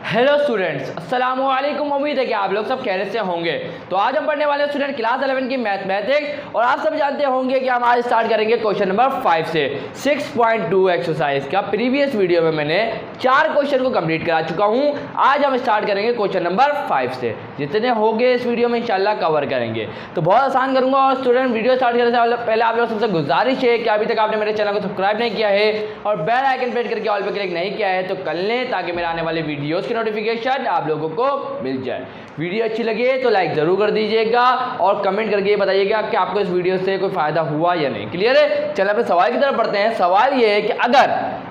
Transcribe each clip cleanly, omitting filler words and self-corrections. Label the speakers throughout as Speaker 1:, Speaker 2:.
Speaker 1: Hello students, अस्सलाम वालेकुम। उम्मीद है कि आप लोग सब खैरियत से होंगे। तो आज हम पढ़ने वाले स्टूडेंट क्लास 11 की मैथमेटिक्स, और आप सब जानते होंगे कि हम आज स्टार्ट करेंगे क्वेश्चन नंबर 5 से 6.2 एक्सरसाइज का। प्रीवियस वीडियो में मैंने 4 क्वेश्चन को कंप्लीट करा चुका हूं। आज हम स्टार्ट करेंगे क्वेश्चन नंबर 5 से। जितने होंगे इस वीडियो में इंशाल्लाह कवर करेंगे, तो बहुत आसान करूंगा। और स्टूडेंट, वीडियो स्टार्ट करने से पहले आप लोग सबसे गुजारिश है कि अभी तक आपने मेरे चैनल को सब्सक्राइब नहीं किया है और बेल आइकन प्रेस करके ऑल पे क्लिक नहीं किया है तो कर लें, ताकि मेरे आने वाले वीडियोस की नोटिफिकेशन आप लोगों को मिल जाए। वीडियो अच्छी लगे तो लाइक जरूर कर दीजिएगा और कमेंट करके बताइएगा कि आपको इस वीडियो से कोई फायदा हुआ या नहीं। क्लियर है? चलो पे सवाल की तरफ बढ़ते हैं। सवाल ये है कि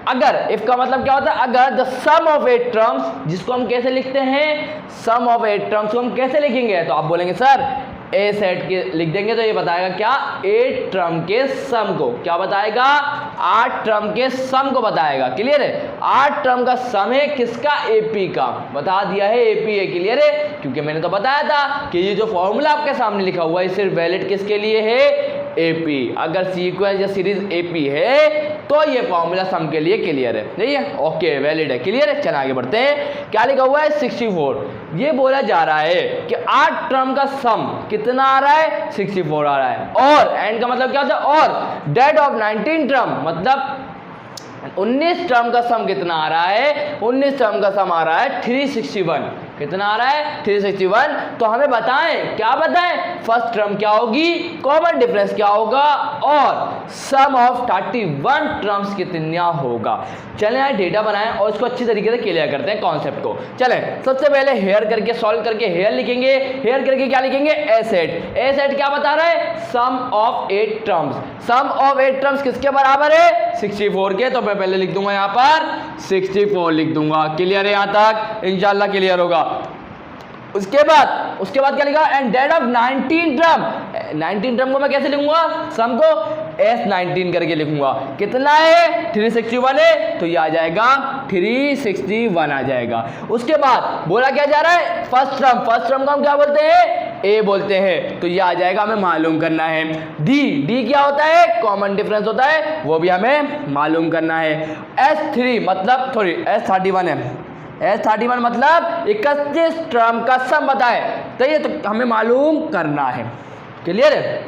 Speaker 1: अगर इफ का मतलब क्या होता है? अगर द सम ऑफ 8 टर्म्स, जिसको हम कैसे लिखते हैं? सम ऑफ 8 टर्म्स को हम कैसे लिखेंगे? तो आप बोलेंगे सर ए सेट के लिख देंगे तो ये बताएगा क्या? 8 टर्म के सम को। क्या बताएगा? 8 टर्म के सम को बताएगा। क्लियर है? 8 टर्म का सम है किसका? एपी का। बता दिया है एपी है। क्लियर है? क्योंकि मैंने तो बताया था कि ये जो फॉर्मूला आपके सामने लिखा हुआ है सिर्फ वैलिड किसके लिए है? एपी। अगर सीक्वेंस या सीरीज एपी है तो ये फॉर्मूला सम के लिए क्लियर है। नहीं है? ओके, वैलिड है। क्लियर है? चल आगे बढ़ते हैं। क्या लिखा हुआ है? 64। ये बोला जा रहा है कि 8 टर्म का सम कितना आ रहा है? 64 आ रहा है। और एंड का मतलब क्या होता है? और डेट ऑफ 19 टर्म मतलब 19 टर्म का सम कितना आ रहा है? 19 टर्म का सम आ रहा है 361। कितना आ रहा है? 361। तो हमें बताएं, क्या बताएं? फर्स्ट टर्म क्या होगी, कॉमन डिफरेंस क्या होगा, और सम ऑफ 31 टर्म्स कितना होगा। चलें यार डेटा बनाएं और इसको अच्छी तरीके से क्लियर करते हैं कॉन्सेप्ट को। चलें सबसे पहले हेयर करके सॉल्व करके हेयर लिखेंगे। हेयर करके क्या लिखेंगे? ए सेट। ए सेट क्या बता रहा है? Sum of 8 terms. Sum of 8 terms किसके बराबर है? 64 के। तो मैं पहले लिख दूंगा यहाँ पर 64 लिख दूंगा। क्लियर है? यहाँ तक इंशाल्लाह क्लियर होगा। उसके बाद क्या लिखा? And date of 19 term. 19 term को मैं कैसे लिखूंगा? सम को S19 करके लिखूंगा। कितना है? 361 है, तो ये आ जाएगा 361 आ जाएगा। उसके बाद बोला क्या जा रहा है? फर्स्ट टर्म को हम क्या बोलते हैं? ए बोलते हैं। तो ये आ जाएगा, हमें मालूम करना है। डी क्या होता है? कॉमन डिफरेंस होता है, वो भी हमें मालूम करना है। S31 है। S31 मतलब 31 टर्म का सम बताए, तो ये तो हमें मालूम करना है। क्लियर है?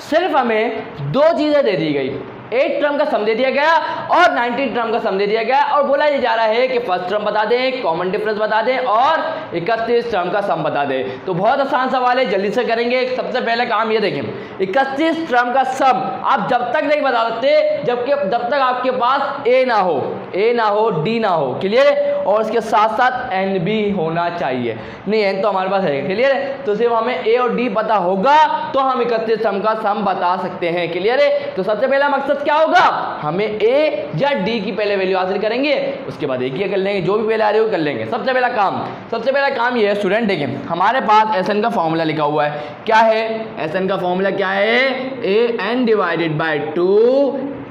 Speaker 1: सिर्फ हमें 2 चीजें दे दी गई। 8 टर्म का सम दे दिया गया और 19 टर्म का सम दे दिया गया, और बोला ये जा रहा है कि फर्स्ट टर्म बता दें, कॉमन डिफरेंस बता दें और 31 टर्म का सम बता दें। तो बहुत आसान सवाल है, जल्दी से करेंगे। सबसे पहले काम ये देखें, 31 टर्म का सम आप जब तक नहीं बता सकते जब तक आपके पास ए ना हो डी ना हो। क्लियर है? और इसके साथ साथ एन भी होना चाहिए। नहीं, एन तो हमारे पास है। क्लियर है? तो सिर्फ हमें ए और डी पता होगा तो हम 31 टर्म का सम बता सकते हैं। क्लियर है? तो सबसे पहला मकसद क्या होगा? हमें ए या डी की पहले वैल्यू हासिल करेंगे, उसके बाद एक ही कर लेंगे, जो भी पहले आ रही हो कर लेंगे। सबसे पहला काम ये है स्टूडेंट, देखें हमारे पास एसएन का फॉर्मूला लिखा हुआ है। क्या है एसएन का फॉर्मूला? क्या है? A n divided by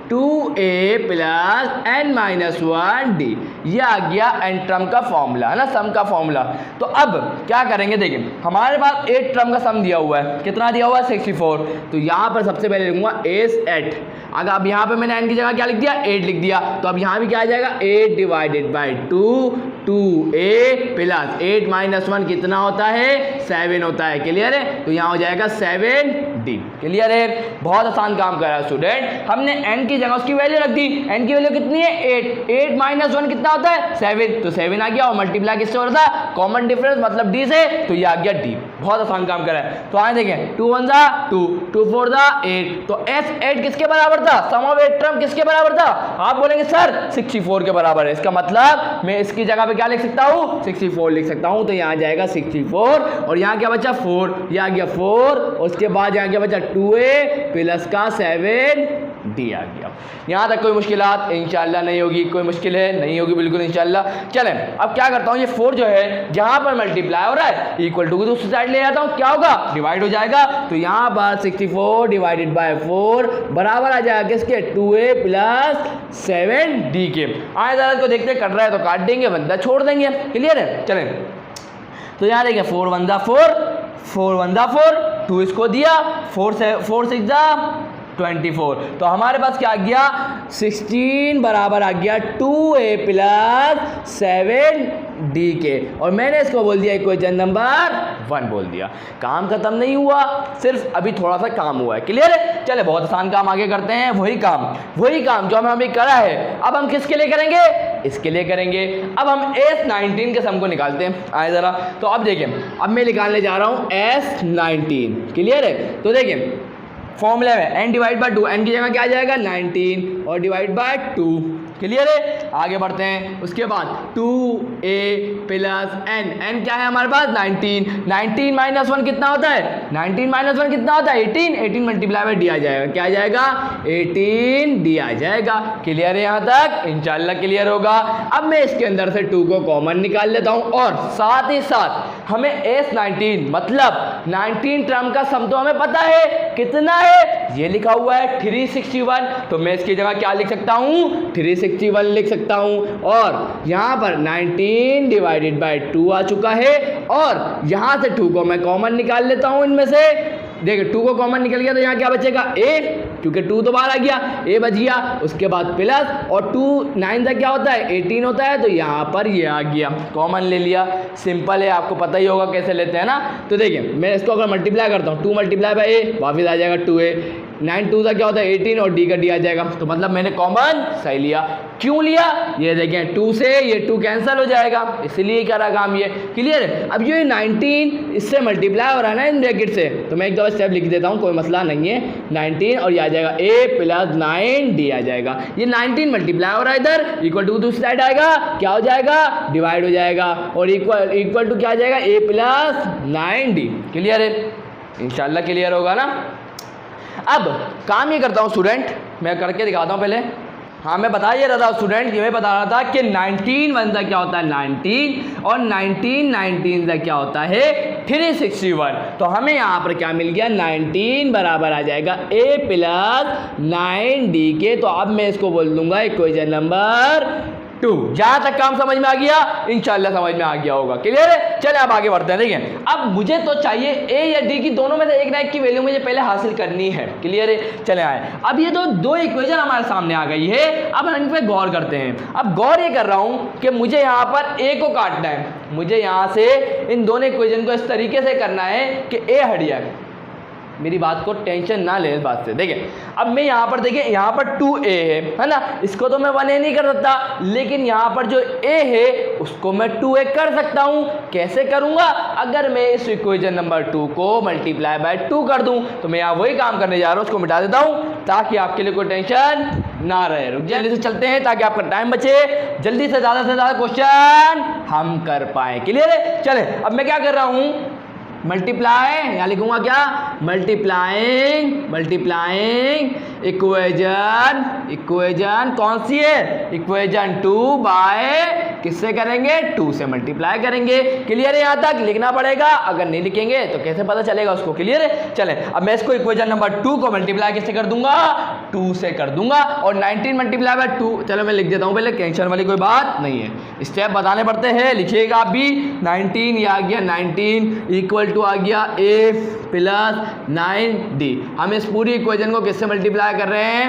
Speaker 1: 2a plus n-1 d. ये आ गया एन टर्म का फॉर्मूला, है ना, सम का फॉर्मूला। तो अब क्या करेंगे? देखिए हमारे पास 8 टर्म का सम दिया हुआ है। कितना दिया हुआ है? 64। तो यहाँ पर सबसे पहले लिखूंगा S8। अगर अब यहाँ पे मैंने n की जगह क्या लिख दिया? 8 लिख दिया। तो अब यहाँ भी क्या आ जाएगा? 8 डिवाइडेड बाई 2a प्लस 8-1 कितना होता है? 7 होता है। क्लियर है? तो यहाँ हो जाएगा 7d। क्लियर है? बहुत आसान काम कर रहा है स्टूडेंट। हमने n की जगह उसकी वैल्यू रख दी। n की वैल्यू कितनी है? 8-1 कितना होता है? 7। तो 7 आ गया, और मल्टीप्लाई किससे हो रहा था? कॉमन डिफरेंस मतलब d से, तो ये आ गया d। बहुत आसान काम कर रहा है। तो आए देखें 2 1 2 2 4 8। तो S8 किसके बराबर था? सम ऑफ 8 टर्म किसके बराबर था? आप बोलेंगे सर 64 के बराबर है। इसका मतलब मैं इसकी जगह पे क्या लिख सकता हूँ? 64 लिख सकता हूँ। तो यहाँ आ जाएगा 64, और यहाँ क्या बचा? 4। ये आ गया 4, उसके बाद यहाँ क्या बचा? 2a प्लस का 7d आ गया। यहाँ तक कोई मुश्किलात इंशाल्लाह नहीं होगी? कोई मुश्किल है? नहीं होगी बिल्कुल इंशाल्लाह। चलें अब क्या करता हूँ, ये 4 जो है जहाँ पर मल्टीप्लाई हो रहा है इक्वल टू को दूसरी साइड ले जाता हूँ, क्या होगा? डिवाइड हो जाएगा। तो यहाँ पर 64 डिवाइडेड बाय 4 बराबर आ जाएगा किसके? 2a प्लस 7d के। आए ज़रा को देखते कट रहा है तो काट देंगे, बंदा छोड़ देंगे। क्लियर है? चलें तो यहाँ देखिए 4 1 4 4 1 4 2 इसको दिया, 4 6 24। तो हमारे पास क्या आ गया 16 बराबर आ गया 2a प्लस 7d के, और मैंने इसको बोल दिया इक्वेशन नंबर 1 बोल दिया। काम खत्म नहीं हुआ, सिर्फ अभी थोड़ा सा काम हुआ है। क्लियर है? चले बहुत आसान काम आगे करते हैं। वही काम जो हमें अभी करा है, अब हम किसके लिए करेंगे? इसके लिए करेंगे। अब हम S19 के सम को निकालते हैं। आए जरा, तो अब देखिए, अब मैं निकालने जा रहा हूँ S19। क्लियर है? तो देखिए फॉर्मूला में n डिवाइड बाय 2, n की जगह क्या आ जाएगा 19 और डिवाइड बाय 2। क्लियर है? आगे बढ़ते हैं। उसके बाद 2a प्लस n क्या है हमारे पास 19 माइनस 1 कितना होता है 18 मल्टीप्लाई बाय d आ जाएगा। क्या आ जाएगा 18d आ जाएगा। क्लियर है? यहाँ तक इंशाल्लाह क्लियर होगा। अब मैं इसके अंदर से 2 को कॉमन निकाल लेता हूँ, और साथ ही साथ हमें S19 मतलब 19 टर्म का सम तो हमें पता है कितना है, ये लिखा हुआ है 361। तो मैं इसकी जगह क्या लिख सकता हूँ 361 लिख सकता हूँ, और यहाँ पर 19 डिवाइडेड बाय 2 आ चुका है, और यहाँ से 2 को मैं कॉमन निकाल लेता हूँ इनमें से। देखिए 2 को कॉमन निकल गया तो यहाँ क्या बचेगा a, क्योंकि 2 तो बाहर आ गया, a बच गया। उसके बाद प्लस, और 2 9 का क्या होता है 18 होता है, तो यहाँ पर ये आ गया, कॉमन ले लिया। सिंपल है, आपको पता ही होगा कैसे लेते हैं ना। तो देखिए मैं इसको अगर मल्टीप्लाई करता हूँ 2 मल्टीप्लाई बाय a, वापस आ जाएगा 2a। 9 2 का क्या होता है 18 और d का d आ जाएगा। तो मतलब मैंने कॉमन सही लिया। क्यों लिया? ये देखें 2 से ये 2 कैंसिल हो जाएगा, इसलिए करा काम ये। क्लियर है? अब ये 19 इससे मल्टीप्लाई हो रहा है ना इन ब्रैकेट से, तो मैं एक दफ़ा स्टेप लिख देता हूँ, कोई मसला नहीं है। 19 और ये आ जाएगा a प्लस 9d आ जाएगा। ये 19 मल्टीप्लाई हो रहा है इधर, इक्वल टू दूसरी साइड आएगा, क्या हो जाएगा डिवाइड हो जाएगा, और इक्वल टू क्या आ जाएगा a प्लस 9d। क्लियर है? इंशाल्लाह क्लियर होगा ना। अब काम ये करता हूँ स्टूडेंट, मैं करके दिखाता हूँ पहले। हाँ मैं बता ये रहा था स्टूडेंट, ये मैं बता रहा था कि 19 वन का क्या होता है 19, और 19 का क्या होता है 361। तो हमें यहाँ पर क्या मिल गया 19 बराबर आ जाएगा a प्लस 9d के। तो अब मैं इसको बोल दूंगा इक्वेशन नंबर 2। जहाँ तक काम समझ में आ गया? इंशाल्लाह समझ में आ गया होगा। क्लियर है? चले अब आगे बढ़ते हैं। देखिए अब मुझे तो चाहिए a या d की दोनों में से एक ना एक की वैल्यू मुझे पहले हासिल करनी है। क्लियर है? चले आए, अब ये दो इक्वेशन हमारे सामने आ गई है। अब हम इन पर गौर करते हैं। अब गौर ये कर रहा हूँ कि मुझे यहाँ पर a को काटना है, मुझे यहाँ से इन दोनों इक्वेशन को इस तरीके से करना है कि a हट जाए। मेरी बात को टेंशन ना ले इस बात से। देखिए अब मैं यहाँ पर, देखिए यहाँ पर 2a है ना, इसको तो मैं 1a नहीं कर सकता, लेकिन यहाँ पर जो a है उसको मैं 2a कर सकता हूँ। कैसे करूँगा? अगर मैं इस इक्वेशन नंबर 2 को मल्टीप्लाई बाय 2 कर दूँ, तो मैं यहाँ वही काम करने जा रहा हूँ, उसको मिटा देता हूँ ताकि आपके लिए कोई टेंशन ना रहे। रुक जल्दी से चलते हैं ताकि आपका टाइम बचे, जल्दी से ज़्यादा क्वेश्चन हम कर पाएँ। क्लियर है? चले अब मैं क्या कर रहा हूँ मल्टीप्लाई, यहाँ लिखूंगा क्या मल्टीप्लाइंग इक्वेशन कौन सी है इक्वेशन 2 बाय किससे करेंगे 2 से मल्टीप्लाई करेंगे। क्लियर है? यहाँ तक लिखना पड़ेगा, अगर नहीं लिखेंगे तो कैसे पता चलेगा उसको। क्लियर है? चले अब मैं इसको इक्वेशन नंबर 2 को मल्टीप्लाई किससे कर दूंगा 2 से कर दूंगा, और 19 मल्टीप्लाई बाय 2, चलो मैं लिख देता हूँ पहले, टेंशन वाली कोई बात नहीं है, स्टेप बताने पड़ते हैं, लिखिएगा आप भी। 19 ये आ गया 19 इक्वल टू आ गया a प्लस 9d। हम इस पूरी इक्वेशन को किससे मल्टीप्लाई कर रहे हैं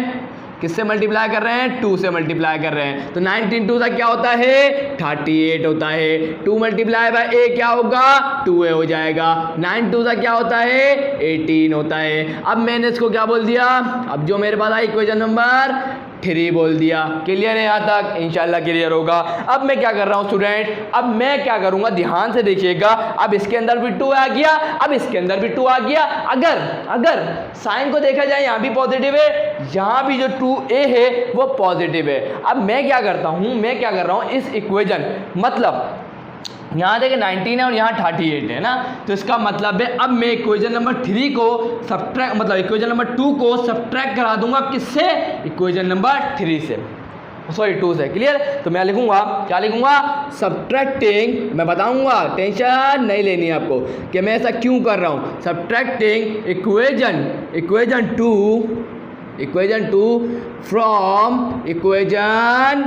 Speaker 1: 2 से मल्टीप्लाई कर रहे हैं। तो 19 2 का क्या होता है 38 होता है। 2 मल्टीप्लाई बाय a क्या होगा 2a हो जाएगा। 9 2 का क्या होता है 18 होता है। अब मैंने इसको क्या बोल दिया, अब जो मेरे पास आई इक्वेशन नंबर 3 बोल दिया। क्लियर है? यहाँ तक इंशाल्लाह क्लियर होगा। अब मैं क्या कर रहा हूँ स्टूडेंट, अब मैं क्या करूँगा ध्यान से देखिएगा। अब इसके अंदर भी 2 आ गया, अब इसके अंदर भी 2 आ गया। अगर साइन को देखा जाए यहाँ भी पॉजिटिव है, यहाँ भी जो 2a है वो पॉजिटिव है। अब मैं क्या करता हूँ, मैं क्या कर रहा हूँ इस इक्वेशन, मतलब यहाँ देखिए 19 है और यहाँ 38 है ना, तो इसका मतलब है अब मैं इक्वेशन नंबर 3 को सब्ट्रैक्ट, मतलब इक्वेशन नंबर 2 को सब्ट्रैक्ट करा दूंगा किससे इक्वेशन नंबर 3 से, सॉरी 2 से। क्लियर? तो मैं लिखूंगा, क्या लिखूंगा सब्ट्रैक्टिंग, मैं बताऊंगा, टेंशन नहीं लेनी है आपको कि मैं ऐसा क्यों कर रहा हूँ। Subtracting equation 2 from equation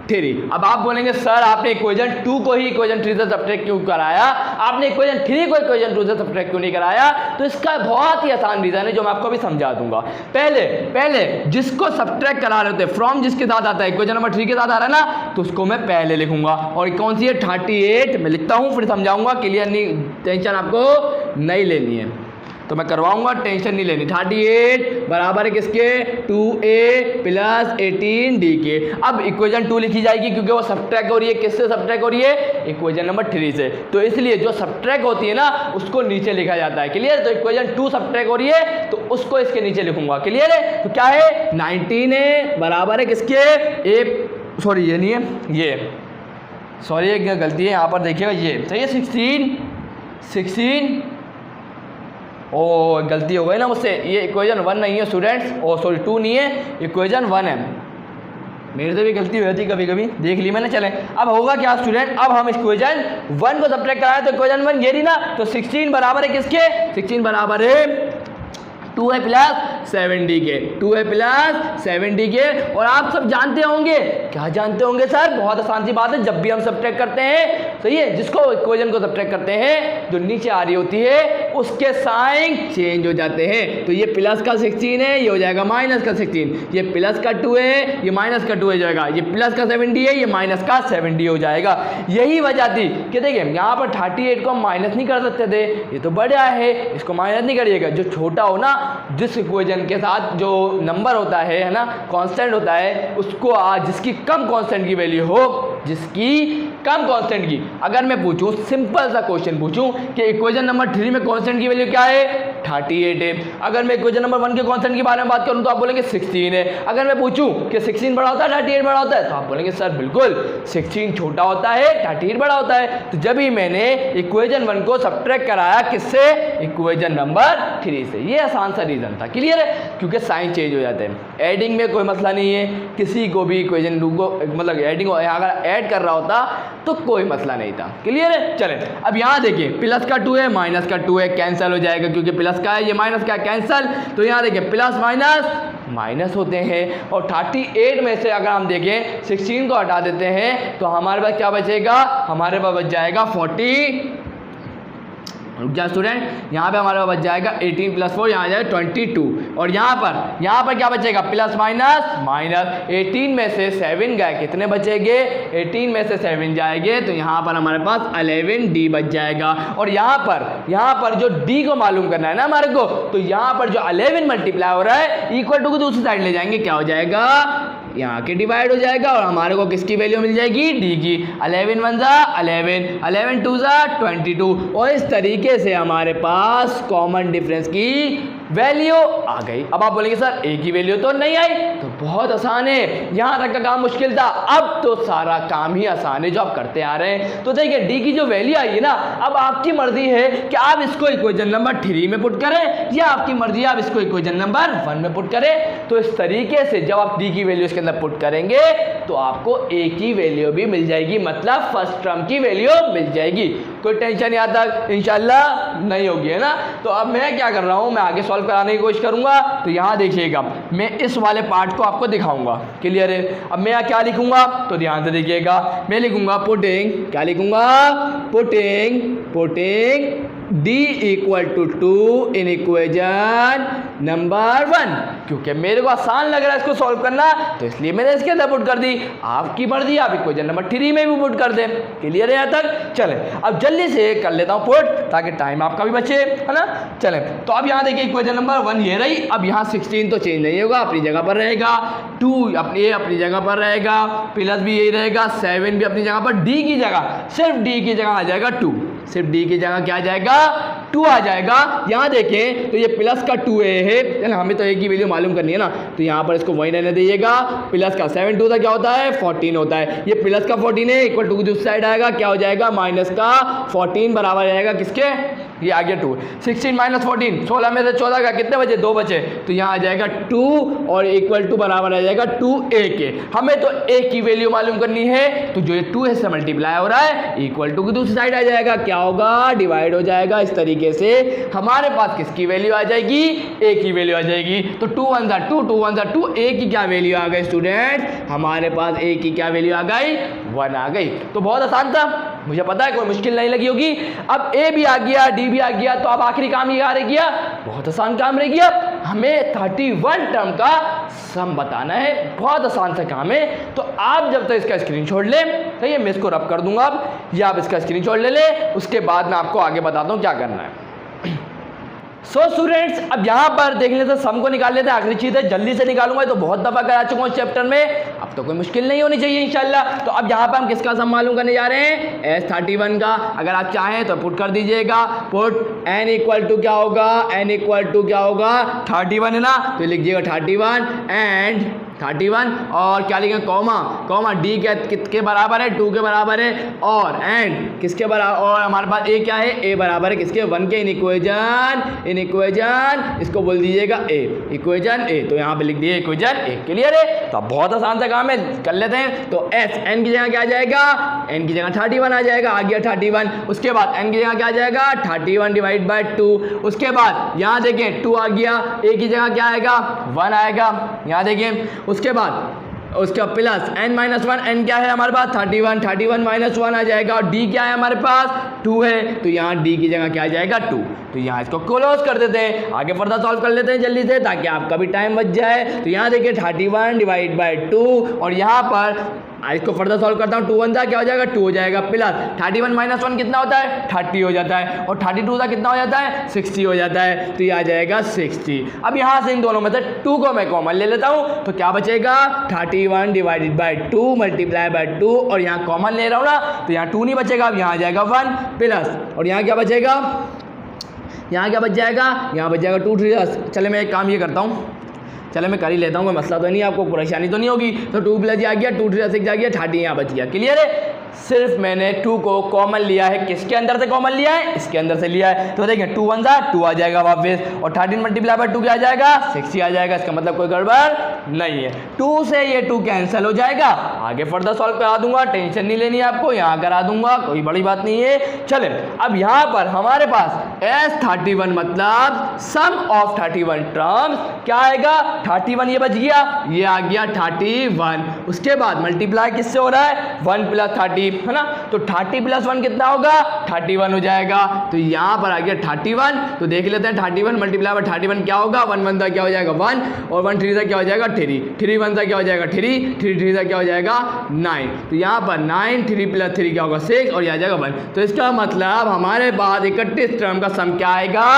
Speaker 1: 3। अब आप बोलेंगे सर आपने इक्वेशन 2 को ही इक्वेशन 3 से सब्ट्रैक्ट क्यों कराया, आपने इक्वेशन 3 को इक्वेशन 2 से सब्ट्रैक्ट क्यों नहीं कराया? तो इसका बहुत ही आसान रीजन है जो मैं आपको अभी समझा दूंगा। पहले जिसको सब्ट्रैक्ट करा रहे होते फ्रॉम जिसके साथ आता है इक्वेशन नंबर 3 के साथ आ रहा है ना, तो उसको मैं पहले लिखूंगा। और कौन सी है? 38 मैं लिखता हूं, फिर समझाऊंगा। क्लियर? नहीं, टेंशन आपको नहीं लेनी है तो मैं करवाऊंगा, टेंशन नहीं लेनी। 38 बराबर है किसके? 2a प्लस 18d के। अब इक्वेशन 2 लिखी जाएगी क्योंकि वो सब्ट्रैक्ट हो रही है। किससे सब्ट्रैक्ट हो रही है? इक्वेशन नंबर 3 से। तो इसलिए जो सब्ट्रैक्ट होती है ना उसको नीचे लिखा जाता है। क्लियर? तो इक्वेशन 2 सब्ट्रैक्ट हो रही है तो उसको इसके नीचे लिखूंगा। क्लियर है? तो क्या है? 19a बराबर है किसके? सॉरी ये नहीं है, ये सॉरी एक गलती है यहाँ पर, देखिएगा ये सही है। 16 ओ गलती हो गई ना मुझसे, ये इक्वेशन 1 नहीं है स्टूडेंट्स, ओ सॉरी 2 नहीं है, इक्वेशन 1 है। मेरे से भी गलती हुई थी कभी कभी, देख ली मैंने। चले अब होगा क्या स्टूडेंट, अब हम इक्वेशन 1 को सब्ट्रैक्ट कराए तो इक्वेशन 1 ये रही ना, तो 16 बराबर है किसके? 16 बराबर है 2a प्लस 7d के, 2a प्लस 7d के। और आप सब जानते होंगे, क्या जानते होंगे सर? बहुत आसान सी बात है, जब भी हम सब्ट्रैक्ट करते हैं सही है, जिसको इक्वेशन को सब्ट्रैक्ट करते हैं जो नीचे आ रही होती है उसके साइन चेंज हो जाते हैं। तो ये प्लस का 16 है, ये हो जाएगा माइनस का 16, ये प्लस का 2 है, ये माइनस का 2 हो जाएगा, ये प्लस का 7d है, ये माइनस का 7d हो जाएगा। यही वजह थी कि देखिए यहाँ पर 38 को हम माइनस नहीं कर सकते थे, ये तो बड़ा है, इसको माइनस नहीं करिएगा। जो छोटा हो ना, जिस इक्वेशन के साथ जो नंबर होता है ना, कांस्टेंट होता है, उसको जिसकी कम कांस्टेंट की वैल्यू हो, जिसकी कम कांस्टेंट की, अगर मैं पूछूं सिंपल सा क्वेश्चन पूछूं कि इक्वेशन नंबर 3 में कांस्टेंट की वैल्यू क्या है? 38 है। अगर मैं इक्वेशन नंबर 1 के कांस्टेंट के बारे में बात करूं तो आप बोलेंगे 16 है। अगर मैं पूछूं कि 16 बड़ा होता है 38 बड़ा होता है, तो आप बोलेंगे सर बिल्कुल 16 छोटा होता है 38 बड़ा होता है। तो जब ही मैंने इक्वेशन 1 को सब्ट्रैक्ट कराया किससे? इक्वेशन नंबर 3 से। ये आसान सा रीजन था। क्लियर है? क्योंकि साइन चेंज हो जाते हैं। एडिंग में कोई मसला नहीं है, किसी को भी इक्वेशन 2 को मतलब एडिंग अगर ऐड कर रहा होता तो कोई मसला नहीं था। क्लियर है? चलें अब यहाँ देखिए, प्लस का 2 है, माइनस का 2 है, कैंसिल हो जाएगा क्योंकि प्लस का है, ये माइनस का कैंसिल। तो यहाँ देखिए प्लस माइनस माइनस होते हैं। और 38 में से अगर हम देखें 16 को हटा देते हैं तो हमारे पास क्या बचेगा? हमारे पास बच जाएगा 40। रुक जा स्टूडेंट, यहाँ पे हमारे पास बच जाएगा 18 प्लस 4, यहाँ आ जाएगा 22। और यहाँ पर क्या बचेगा? Plus minus minus. 18 में से 7 गए, कितने बचेंगे? 18 में से 7 जाएंगे तो यहाँ पर हमारे पास 11d बच जाएगा। और यहाँ पर जो d को मालूम करना है ना हमारे को, तो यहाँ पर जो 11 मल्टीप्लाई हो रहा है इक्वल टू को दूसरी साइड ले जाएंगे, क्या हो जाएगा? यहाँ के डिवाइड हो जाएगा और हमारे को किसकी वैल्यू मिल जाएगी? d की। 11 1 जा 11, 11 2 जा 22। और इस तरीके से हमारे पास कॉमन डिफरेंस की वैल्यू आ गई। अब आप बोलेंगे सर a की वैल्यू तो नहीं आई, तो बहुत आसान है, यहाँ तक का काम मुश्किल था, अब तो सारा काम ही आसान है जो आप करते आ रहे हैं। तो देखिए d की जो वैल्यू आई है ना, अब आपकी मर्जी है कि आप इसको इक्वेशन नंबर 3 में पुट करें या आपकी मर्जी है आप इसको इक्वेशन नंबर 1 में पुट करें। तो इस तरीके से जब आप d की वैल्यू इसके अंदर पुट करेंगे तो आपको a की वैल्यू भी मिल जाएगी, मतलब फर्स्ट टर्म की वैल्यू मिल जाएगी। कोई टेंशन यहाँ तक इंशाल्लाह नहीं होगी, है ना। तो अब मैं क्या कर रहा हूँ, मैं आगे सॉल्व कराने की कोशिश करूँगा। तो यहाँ देखिएगा, मैं इस वाले पार्ट को आपको दिखाऊंगा। क्लियर है? अब मैं क्या लिखूंगा तो ध्यान से देखिएगा, मैं लिखूंगा पुटिंग, क्या लिखूंगा? Putting d equal to 2 in equation number 1। क्योंकि मेरे को आसान लग रहा है इसको सॉल्व करना, तो इसलिए मैंने इसके अंदर पुट कर दी। आपकी मर्जी, आप इक्वेशन नंबर 3 में भी पुट कर दें। क्लियर है यहाँ तक? चलें अब जल्दी से कर लेता हूँ पुट, ताकि टाइम आपका भी बचे, है ना। चलें तो अब यहाँ देखिए इक्वेशन नंबर 1 ये रही। अब यहाँ 16 तो चेंज नहीं होगा, अपनी जगह पर रहेगा, 2 अपनी जगह पर रहेगा, प्लस भी यही रहेगा, 7 भी अपनी जगह पर, d की जगह सिर्फ d की जगह आ जाएगा 2, सिर्फ d की जगह क्या आ जाएगा? 2 आ जाएगा। यहाँ देखें तो ये प्लस का 2a है, हमें तो a की वैल्यू मालूम करनी है ना, तो यहाँ पर इसको वही रहने दीजिएगा। प्लस का 7 2 क्या होता है? 14 होता है। ये प्लस का 14 है, इक्वल टू की दूसरी साइड आएगा, क्या हो जाएगा? माइनस का 14 बराबर रहेगा किसके? ये आ गया 2। 16 माइनस 14, 16 में से 14 का कितने बचे, 2 बचे, तो यहाँ आ जाएगा 2 और इक्वल टू बराबर आ जाएगा 2a के। हमें तो a की वैल्यू मालूम करनी है, तो जो ये 2 है से मल्टीप्लाई हो रहा है इक्वल टू की दूसरी साइड आ जाएगा, क्या होगा, डिवाइड हो जाएगा। इस तरीके से हमारे पास किसकी वैल्यू आ जाएगी, a की वैल्यू आ जाएगी। तो 2 1 ज़ा 2, 2 1 ज़ा 2, a की क्या वैल्यू आ गई स्टूडेंट, हमारे पास a की क्या वैल्यू आ गई, 1 आ गई। तो बहुत आसान था, मुझे पता है कोई मुश्किल नहीं लगी होगी। अब a भी आ गया, d भी आ गया, तो अब आखिरी काम ये आ रह गया, बहुत आसान काम रह गया, हमें 31 टर्म का सम बताना है। बहुत आसान सा काम है। तो आप जब तक इसका स्क्रीनशॉट लें, सही है, मैं इसको रब कर दूंगा अब, या आप इसका स्क्रीनशॉट ले लें, उसके बाद मैं आपको आगे बताता हूँ क्या करना है। सो स्टूडेंट्स, अब यहाँ पर देख लेते हैं, सम को निकाल लेते हैं। आखिरी चीज़ है, जल्दी से निकालूंगा, तो बहुत दफ़ा करा चुका हूँ इस चैप्टर में, अब तो कोई मुश्किल नहीं होनी चाहिए इंशाल्लाह। तो अब यहाँ पर हम किसका सम मालूम करने जा रहे हैं, S31 का। अगर आप चाहें तो पुट कर दीजिएगा, पुट n इक्वल टू क्या होगा, n इक्वल टू क्या होगा, 31 है ना, तो लिखिएगा 31 एंड 31 और क्या लिखेंगे, कॉमा, कॉमा d किसके बराबर है, 2 के बराबर है, और एंड किसके बराबर, और हमारे पास a क्या है, a बराबर है किसके, 1 के। इन इक्वेजन इसको बोल दीजिएगा a, इक्वेजन a, तो यहाँ पे लिख दिए इक्वेजन a। क्लियर है। तो बहुत आसान सा काम है, कर लेते हैं। तो s n की जगह क्या आ जाएगा, n की जगह 31 आ जाएगा, आ गया 31। उसके बाद n की जगह क्या आ जाएगा, 31 डिवाइड बाई 2। उसके बाद यहाँ देखें 2 आ गया, a की जगह क्या आएगा, 1 आएगा, यहाँ देखें। उसके बाद उसका प्लस n माइनस 1, n क्या है हमारे पास, 31, 31 माइनस 1 आ जाएगा, और d क्या है हमारे पास, 2 है, तो यहाँ d की जगह क्या आ जाएगा, 2। तो यहाँ इसको क्लोज कर देते हैं, आगे फर्दर सॉल्व कर लेते हैं जल्दी से, ताकि आपका भी टाइम बच जाए। तो यहाँ देखिए 31 डिवाइड बाई 2, और यहाँ पर इसको फर्दर सॉल्व करता हूँ, 2 1 क्या हो जाएगा, 2 हो जाएगा, प्लस 31 माइनस 1 कितना होता है, 30 हो जाता है, और 32 का कितना हो जाता है, 60 हो जाता है, तो ये आ जाएगा 60। अब यहाँ से इन दोनों में से 2 को मैं कॉमन ले लेता हूँ, तो क्या बचेगा, 31 डिवाइडेड बाई 2 मल्टीप्लाई बाई 2, और यहाँ कॉमन ले रहा हूँ ना, तो यहाँ 2 नहीं बचेगा, अब यहाँ आ जाएगा 1 प्लस, और यहाँ क्या बचेगा, यहाँ क्या बच जाएगा, यहाँ बच जाएगा 2 3। चले मैं एक काम ये करता हूँ, चलो मैं कर ही लेता हूँ, कोई मसला तो नहीं, आपको परेशानी तो नहीं होगी। तो 2 प्लस आ गया, 2 3 6 आ गया, 30 यहाँ बच गया। क्लियर है। सिर्फ मैंने 2 को कॉमन लिया है, किसके अंदर से कॉमन लिया है, इसके अंदर से लिया है। तो देखें 2 1 ज़ा 2 आ जाएगा वापस, और 13 मल्टीप्लाई बाय 2 क्या आ जाएगा, 60 आ जाएगा। इसका मतलब कोई गड़बड़ नहीं है। 2 से ये 2 कैंसिल हो जाएगा, आगे फर्दर सॉल्व करा दूंगा, टेंशन नहीं लेनी है आपको, यहाँ करा दूंगा, कोई बड़ी बात नहीं है। चले अब यहाँ पर हमारे पास S31 मतलब सम ऑफ 31 टर्म्स क्या आएगा, 31 ये बच गया, ये आ गया 31। उसके बाद मल्टीप्लाई किससे हो रहा है, 1 प्लस 30 है ना, तो 30 प्लस 1 कितना होगा, 31 हो जाएगा। तो यहाँ पर आ गया 31। तो देख लेते हैं 31 मल्टीप्लाई बाय 31 क्या होगा, 1 1 सा क्या हो जाएगा 1, और 1 3 सा क्या हो जाएगा 3, 3 1 सा क्या हो जाएगा 3, 3 3 सा क्या हो जाएगा 9। तो यहाँ पर 9 3 प्लस 3 क्या होगा 6, और यह आ जाएगा 1। तो इसका मतलब हमारे पास 31 टर्म का सम क्या आएगा,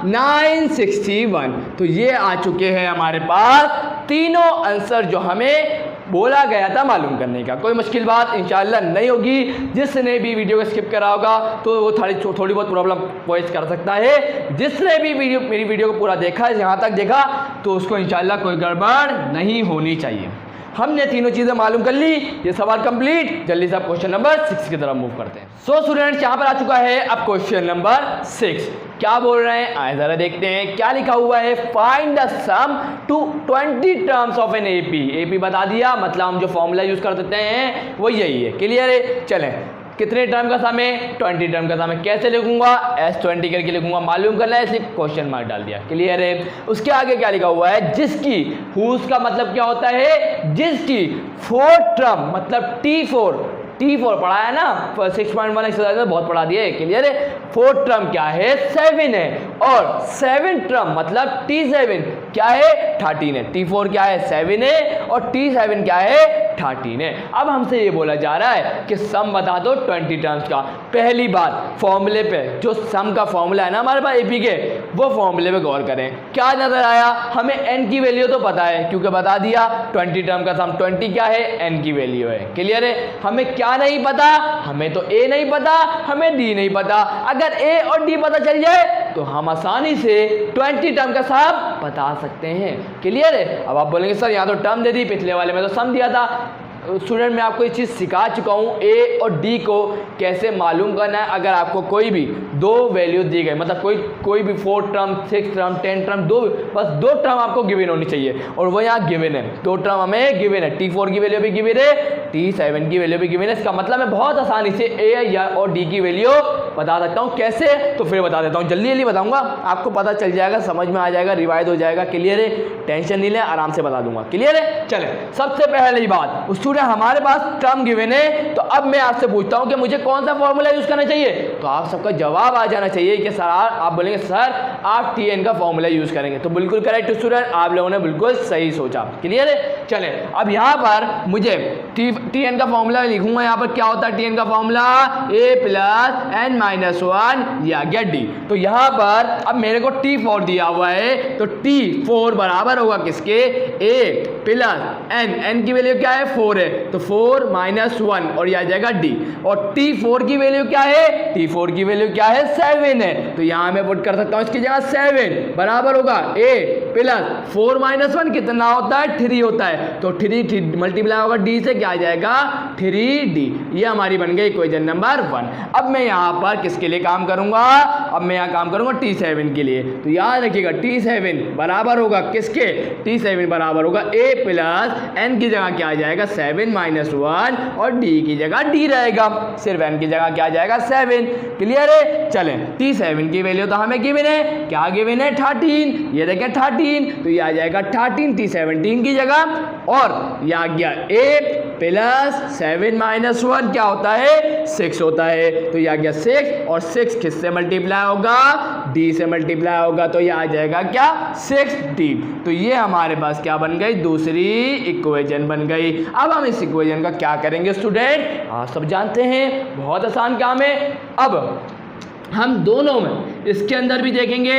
Speaker 1: 961। तो ये आ चुके हैं हमारे पास तीनों आंसर जो हमें बोला गया था मालूम करने का। कोई मुश्किल बात इंशाल्लाह नहीं होगी। जिसने भी वीडियो को स्किप करा होगा तो वो थोड़ी बहुत प्रॉब्लम पॉइंट कर सकता है। जिसने भी मेरी वीडियो को पूरा देखा है, यहाँ तक देखा, तो उसको इंशाल्लाह कोई गड़बड़ नहीं होनी चाहिए। हमने तीनों चीज़ें मालूम कर ली, ये सवाल कंप्लीट। जल्दी से आप क्वेश्चन नंबर 6 की तरफ मूव करते हैं। सो स्टूडेंट्स, यहाँ पर आ चुका है अब क्वेश्चन नंबर 6। क्या बोल रहे हैं, आए जरा देखते हैं क्या लिखा हुआ है। Find the sum to 20 terms of an AP बता दिया, मतलब हम जो फॉर्मूला यूज कर देते हैं वो यही है। क्लियर है। चलें, कितने टर्म का सम है, 20 टर्म का सम है। कैसे लिखूंगा, S20 करके लिखूंगा, मालूम करना है, सिर्फ क्वेश्चन मार्क डाल दिया। क्लियर है। उसके आगे क्या लिखा हुआ है, जिसकी, हुज का मतलब क्या होता है, जिसकी 4 टर्म मतलब T4 पढ़ा है ना, 6.1 एक्सरसाइज में बहुत पढ़ा दिया है। क्लियर है। 4 टर्म क्या है, 7 है, और 7 टर्म मतलब T7 क्या है, 13 है। T4 क्या है, 7 है, और T7 क्या है, 13 है। अब हमसे ये बोला जा रहा है कि सम बता दो 20 टर्म्स का। पहली बात, फॉर्मूले पे, जो सम का फॉर्मूला है ना हमारे पास एपी के, वो फॉर्मूले पे गौर करें। क्या नजर आया, हमें n की वैल्यू तो पता है, क्योंकि बता दिया 20 टर्म का सम 20 क्या है, n की वैल्यू है। क्लियर है। हमें क्या नहीं पता, हमें तो a नहीं पता, हमें d नहीं पता। अगर a और d पता चल जाए तो हम आसानी से 20 टर्म का सम बता सकते हैं। क्लियर है। अब आप बोलेंगे सर यहाँ तो टर्म दे दी, पिछले वाले में तो सम दिया था। स्टूडेंट मैं आपको ये चीज़ सिखा चुका हूँ ए और डी को कैसे मालूम करना है। अगर आपको कोई भी दो वैल्यू दी गई, मतलब कोई भी 4 टर्म 6 टर्म 10 टर्म बस दो टर्म आपको गिवन होनी चाहिए, और वो यहाँ गिवन है, दो टर्म हमें गिवन है। T4 की वैल्यू भी गिवन है, T7 की वैल्यू भी गिवन है। इसका मतलब मैं बहुत आसानी से ए या और डी की वैल्यू बता सकता हूँ। कैसे, तो फिर बता देता हूँ, जल्दी बताऊंगा, आपको पता चल जाएगा, समझ में आ जाएगा, रिवाइज हो जाएगा। क्लियर है, टेंशन नहीं ले, आराम से बता दूंगा। क्लियर है, चले सबसे पहली बात, स्टूडेंट हमारे पास टर्म गिवन है, तो अब मैं आपसे पूछता हूं कि मुझे कौन सा फॉर्मूला यूज करना चाहिए। तो आप सबका जवाब आ जाना चाहिए कि सर, आप बोलेंगे सर आप Tn का फॉर्मूला यूज करेंगे, तो बिल्कुल करेक्ट स्टूडेंट, आप लोगों ने बिल्कुल सही सोचा। क्लियर है, चले अब यहां पर मुझे Tn का फॉर्मूला लिखूंगा। यहां पर क्या होता है Tn का formula, a plus n minus 1 या गेट डी। तो यहां पर अब मेरे को T4 दिया हुआ है, तो T4 बराबर होगा किसके, a प्लस n की वैल्यू क्या है 4 है, तो 4 माइनस 1 और यह आ जाएगा d। और T4 की वैल्यू क्या है, T4 की वैल्यू क्या है 7 है, तो यहां मैं पुट कर सकता हूं इसकी जगह 7 बराबर होगा a प्लस 4 माइनस 1 कितना होता है 3 होता है, तो 3 मल्टीप्लाई होगा d से, क्या आ जाएगा 3d। ये हमारी बन गई इक्वेशन नंबर 1। अब मैं यहां पर किसके लिए काम करूंगा, अब मैं यहां काम करूंगा T7 के लिए। तो याद रखिएगा T7 बराबर होगा किसके, T7 बराबर होगा a प्लस n की जगह क्या आ जाएगा 7 माइनस 1 और d की जगह d रहेगा, सिर्फ n की जगह क्या आ जाएगा 7। क्लियर है, चलें T7 की वैल्यू तो हमें गिवन है, क्या गिवन है 13, ये देखें 13, तो ये आ जाएगा 13 T17 की जगह, और यह आ गया a प्लस 7 माइनस 1 क्या होता है 6 होता है, तो यह आ गया 6 और 6 किससे मल्टीप्लाई होगा, d से मल्टीप्लाई होगा, तो यह आ जाएगा क्या 6d। तो ये हमारे पास क्या बन गई, दूसरी इक्वेशन बन गई। अब हम इस इक्वेशन का क्या करेंगे स्टूडेंट, आप सब जानते हैं बहुत आसान काम है। अब हम दोनों में इसके अंदर भी देखेंगे,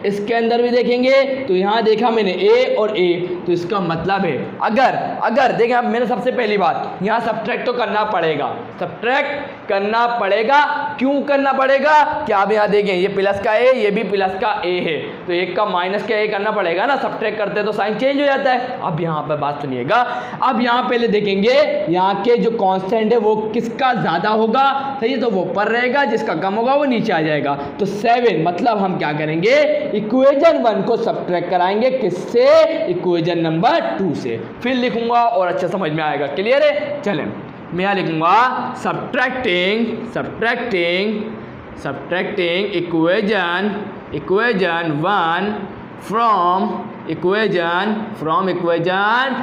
Speaker 1: इसके अंदर भी देखेंगे, तो यहाँ देखा मैंने a और a, तो इसका मतलब है अगर देखें, अब मैंने सबसे पहली बात यहाँ सब्ट्रैक्ट तो करना पड़ेगा, सब्ट्रैक्ट करना पड़ेगा। क्यों करना पड़ेगा, क्या आप यहाँ देखें ये प्लस का a, ये भी प्लस का a है, तो एक का माइनस का a करना पड़ेगा ना, सब्ट्रैक्ट करते तो साइन चेंज हो जाता है। अब यहाँ पर बात सुनिएगा, अब यहाँ पहले देखेंगे यहाँ के जो कांस्टेंट है वो किसका ज्यादा होगा, सही है, तो वो ऊपर रहेगा, जिसका कम होगा वो नीचे आ जाएगा। तो 7 मतलब हम क्या करेंगे, इक्वेशन 1 को सब्ट्रैक्ट कराएंगे किससे, इक्वेशन नंबर 2 से, फिर लिखूंगा और अच्छा समझ में आएगा। क्लियर है, चलें मैं यहाँ लिखूंगा subtracting equation 1 from equation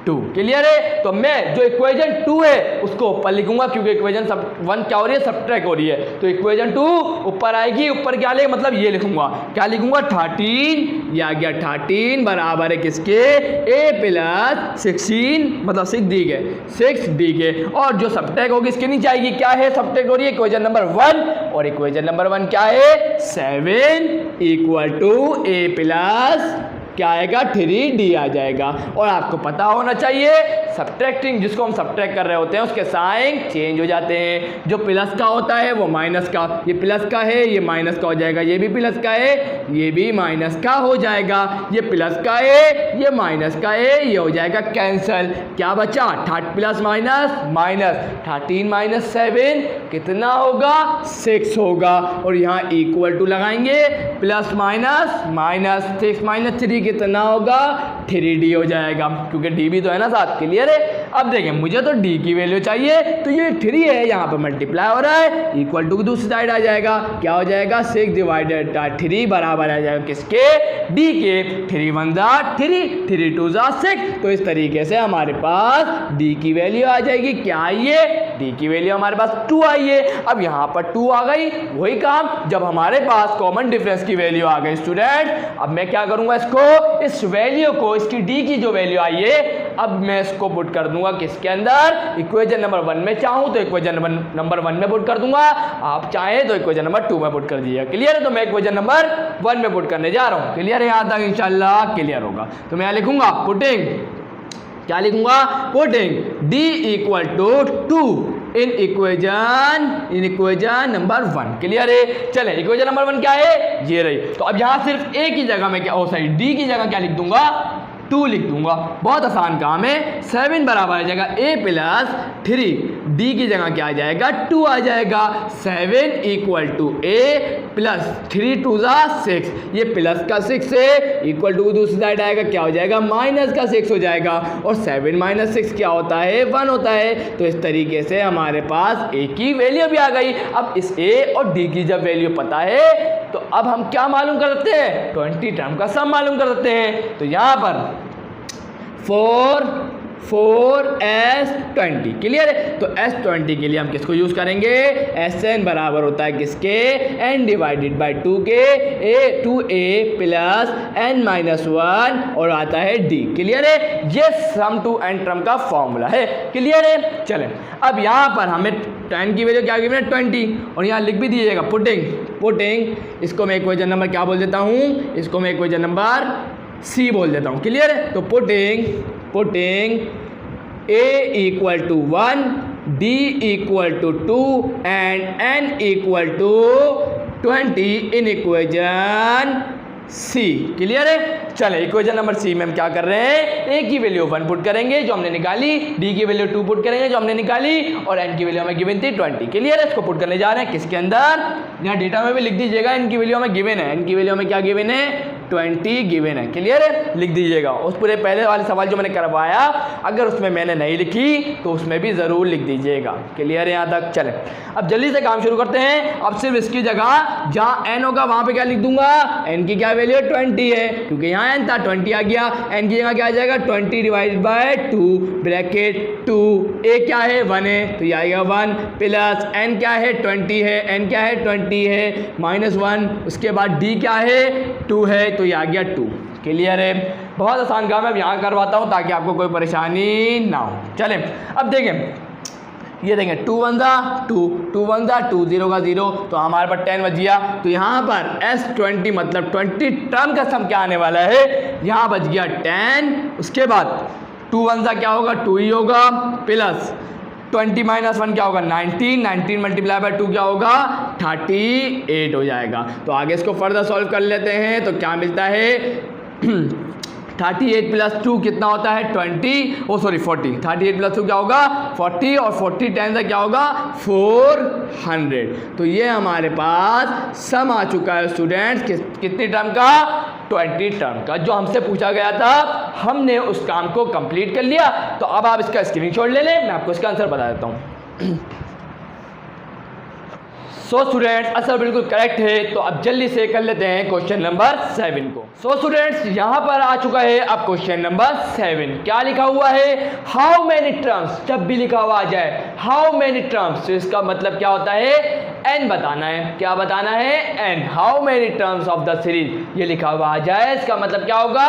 Speaker 1: 2। Clear है, तो मैं जो इक्वेशन 2 है उसको ऊपर लिखूंगा, क्योंकि इक्वेशन 1 क्या हो रही है, सब्ट्रैक्ट हो रही है, तो इक्वेशन 2 ऊपर आएगी। ऊपर क्या ले, मतलब ये लिखूंगा, क्या लिखूंगा 13, या आ गया 13 बराबर है किसके, a प्लस 16 मतलब 6d के 6d के, और जो सब्ट्रैक्ट होगी इसके नीचे आएगी, क्या है सब्ट्रैक्ट हो रही है इक्वेशन नंबर 1, और इक्वेशन नंबर 1 क्या है 7 इक्वल टू a प्लस क्या आएगा 3d आ जाएगा। और आपको पता होना चाहिए सब्ट्रैक्टिंग, जिसको हम सब्ट्रैक्ट कर रहे होते हैं उसके साइन चेंज हो जाते हैं, जो प्लस का होता है वो माइनस का, ये प्लस का है ये माइनस का हो जाएगा, ये भी प्लस का है ये भी माइनस का हो जाएगा, ये प्लस का है ये माइनस का है, ये हो जाएगा कैंसल। क्या बचा, प्लस माइनस माइनस, 13 माइनस 7 कितना होगा 6 होगा, और यहाँ इक्वल टू लगाएंगे, प्लस माइनस माइनस 6 माइनस 3 कितना होगा 3d हो जाएगा, क्योंकि d भी तो है ना साथ। क्लियर है, अब देखें मुझे तो d की वैल्यू चाहिए, तो ये 3 है यहाँ पर मल्टीप्लाई हो रहा है, इक्वल टू की दूसरी साइड आ जाएगा, क्या हो जाएगा 6 डिवाइडेड 3 बराबर आ जाएगा किसके, d के। 3 1 जा 3, 3 2 जा 6, तो इस तरीके से हमारे पास d की वैल्यू आ जाएगी, क्या आई है d की वैल्यू हमारे पास 2 आई है। अब यहाँ पर 2 आ गई, वही काम जब हमारे पास कॉमन डिफरेंस की वैल्यू आ गई स्टूडेंट, अब मैं क्या करूँगा, इसको इस वैल्यू को, इसकी d की जो वैल्यू आई है, अब मैं इसको पुट कर दूंगा किसके अंदर, इक्वेशन नंबर 1 में। चाहूं तो इक्वेशन नंबर 1 में पुट कर दूंगा, आप चाहें तो इक्वेशन नंबर 2 में पुट कर दीजिएगा। क्लियर है, तो मैं इक्वेशन नंबर 1 में पुट करने जा रहा हूं। क्लियर है, यहाँ तक इंशाल्लाह क्लियर होगा। तो मैं यहाँ लिखूंगा पुटिंग, क्या लिखूंगा, putting d equal to 2 in equation number 1। Clear है, चले इक्वेशन नंबर 1 क्या है, ये रही। तो अब यहाँ सिर्फ a की जगह में क्या, सॉरी d की जगह क्या लिख दूंगा, 2 लिख दूंगा। बहुत आसान काम है। 7 बराबर आ जाएगा a प्लस 3, d की जगह क्या आ जाएगा 2 आ जाएगा। 7 इक्वल टू a प्लस 3 2 जा 6, ये प्लस का 6 है, इक्वल टू दूसरी साइड आएगा क्या हो जाएगा माइनस का 6 हो जाएगा, और 7 माइनस 6 क्या होता है 1 होता है। तो इस तरीके से हमारे पास a की वैल्यू भी आ गई। अब इस a और d की जब वैल्यू पता है तो अब हम क्या मालूम कर सकते हैं 20 टर्म का सम मालूम कर सकते हैं। तो यहाँ पर 4s20 क्लियर है। तो s20 के लिए हम किसको यूज करेंगे sn बराबर होता है किसके n डिवाइडेड बाई 2 के a प्लस n माइनस 1 और आता है d। क्लियर है। ये सम टू n टर्म का फॉर्मूला है। क्लियर है। चलें अब यहाँ पर हमें 10 की वैल्यू क्या गिवन है 20, और यहाँ लिख भी दीजिएगा पुटिंग इसको मैं इक्वेशन नंबर क्या बोल देता हूँ, इसको मैं इक्वेशन नंबर c बोल देता हूँ। क्लियर है। तो putting a equal to 1, d equal to 2 and n equal to 20 in equation c। Clear है। चले इक्वेशन नंबर c में हम क्या कर रहे हैं a की वैल्यू 1 पुट करेंगे जो हमने निकाली, d की वैल्यू 2 पुट करेंगे जो हमने निकाली, और n की वैल्यू हमें गिवन थी 20। क्लियर है। इसको पुट करने जा रहे हैं किसके अंदर, यहाँ डेटा में भी लिख दीजिएगा n की वैल्यू हमें गिवन है, n की वैल्यू हमें क्या गिवन है 20 गिवन है। क्लियर है। लिख दीजिएगा। उस पूरे पहले वाले सवाल जो मैंने करवाया अगर उसमें मैंने नहीं लिखी तो उसमें भी ज़रूर लिख दीजिएगा। क्लियर है यहाँ तक। चलें अब जल्दी से काम शुरू करते हैं। अब सिर्फ इसकी जगह जहाँ n होगा वहाँ पे क्या लिख दूंगा, n की क्या वैल्यू 20 है क्योंकि यहाँ n था 20 आ गया, n की जगह क्या आ जाएगा 20 डिवाइड बाय 2 ब्रैकेट 2, a क्या है 1 है तो ये आएगा 1 प्लस n क्या है 20 है, n क्या है 20 है माइनस 1, उसके बाद d क्या है 2 है तो ये आ गया 2। क्लियर है। बहुत आसान काम है। अब यहाँ करवाता हूँ ताकि आपको कोई परेशानी ना हो। चलें अब देखें ये देखें 2 1 जा 2 2 1 जा 2 0 का 0 तो हमारे पास 10 बच गया। तो यहाँ पर s20 मतलब 20 टर्म का सम क्या आने वाला है, यहाँ बच गया 10, उसके बाद 2 1 जा क्या होगा 2 ही होगा, प्लस 20 माइनस 1 क्या होगा 19 मल्टीप्लाई बाय 2 क्या होगा 38 हो जाएगा। तो आगे इसको फर्दर सॉल्व कर लेते हैं। तो क्या मिलता है 38 प्लस 2 कितना होता है 20, 40, 38 प्लस 2 क्या होगा 40, और 40 10 से क्या होगा 400। तो ये हमारे पास सम आ चुका है स्टूडेंट्स कितनी टर्म का 20 टर्म का, जो हमसे पूछा गया था। हमने उस काम को कंप्लीट कर लिया। तो अब आप इसका स्क्रीनशॉट ले लें, मैं आपको इसका आंसर बता देता हूँ। सो स्टूडेंट्स आंसर बिल्कुल करेक्ट है। तो अब जल्दी से कर लेते हैं क्वेश्चन नंबर 7 को। सो स्टूडेंट्स यहाँ पर आ चुका है अब क्वेश्चन नंबर 7। क्या लिखा हुआ है हाउ मेनी टर्म्स, जब भी लिखा हुआ आ जाए हाउ मेनी टर्म्स तो इसका मतलब क्या होता है n बताना है। क्या बताना है n, how many terms of the series ये लिखा हुआ आ जाए इसका मतलब क्या होगा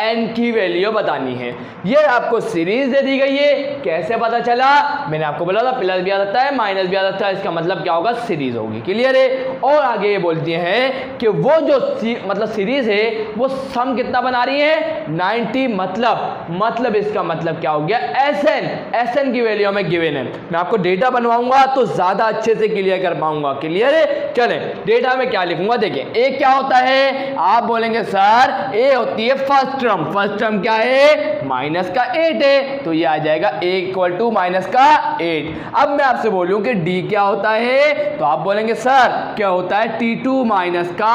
Speaker 1: n की वैल्यू बतानी है। ये आपको सीरीज दे दी गई है। कैसे पता चला, मैंने आपको बोला था प्लस भी आ सकता है माइनस भी आ सकता है, इसका मतलब क्या होगा सीरीज होगी। क्लियर है। और आगे ये बोलती हैं कि वो जो मतलब सीरीज है वो सम कितना बना रही है 90, मतलब इसका मतलब क्या हो गया एसएन की वैल्यू हमें गिवन है। मैं आपको डेटा बनवाऊंगा तो ज्यादा अच्छे से क्लियर कर पाऊंगा। क्लियर है। चलें डेटा में क्या लिखूंगा देखें। ए क्या होता है, आप बोलेंगे सर ए होती है फर्स्ट टर्म क्या है माइनस का 8 है तो ये आ जाएगा a इक्वल टू माइनस का 8। अब मैं आपसे बोलूं कि d क्या होता है तो आप बोलेंगे सर क्या होता है T2 माइनस का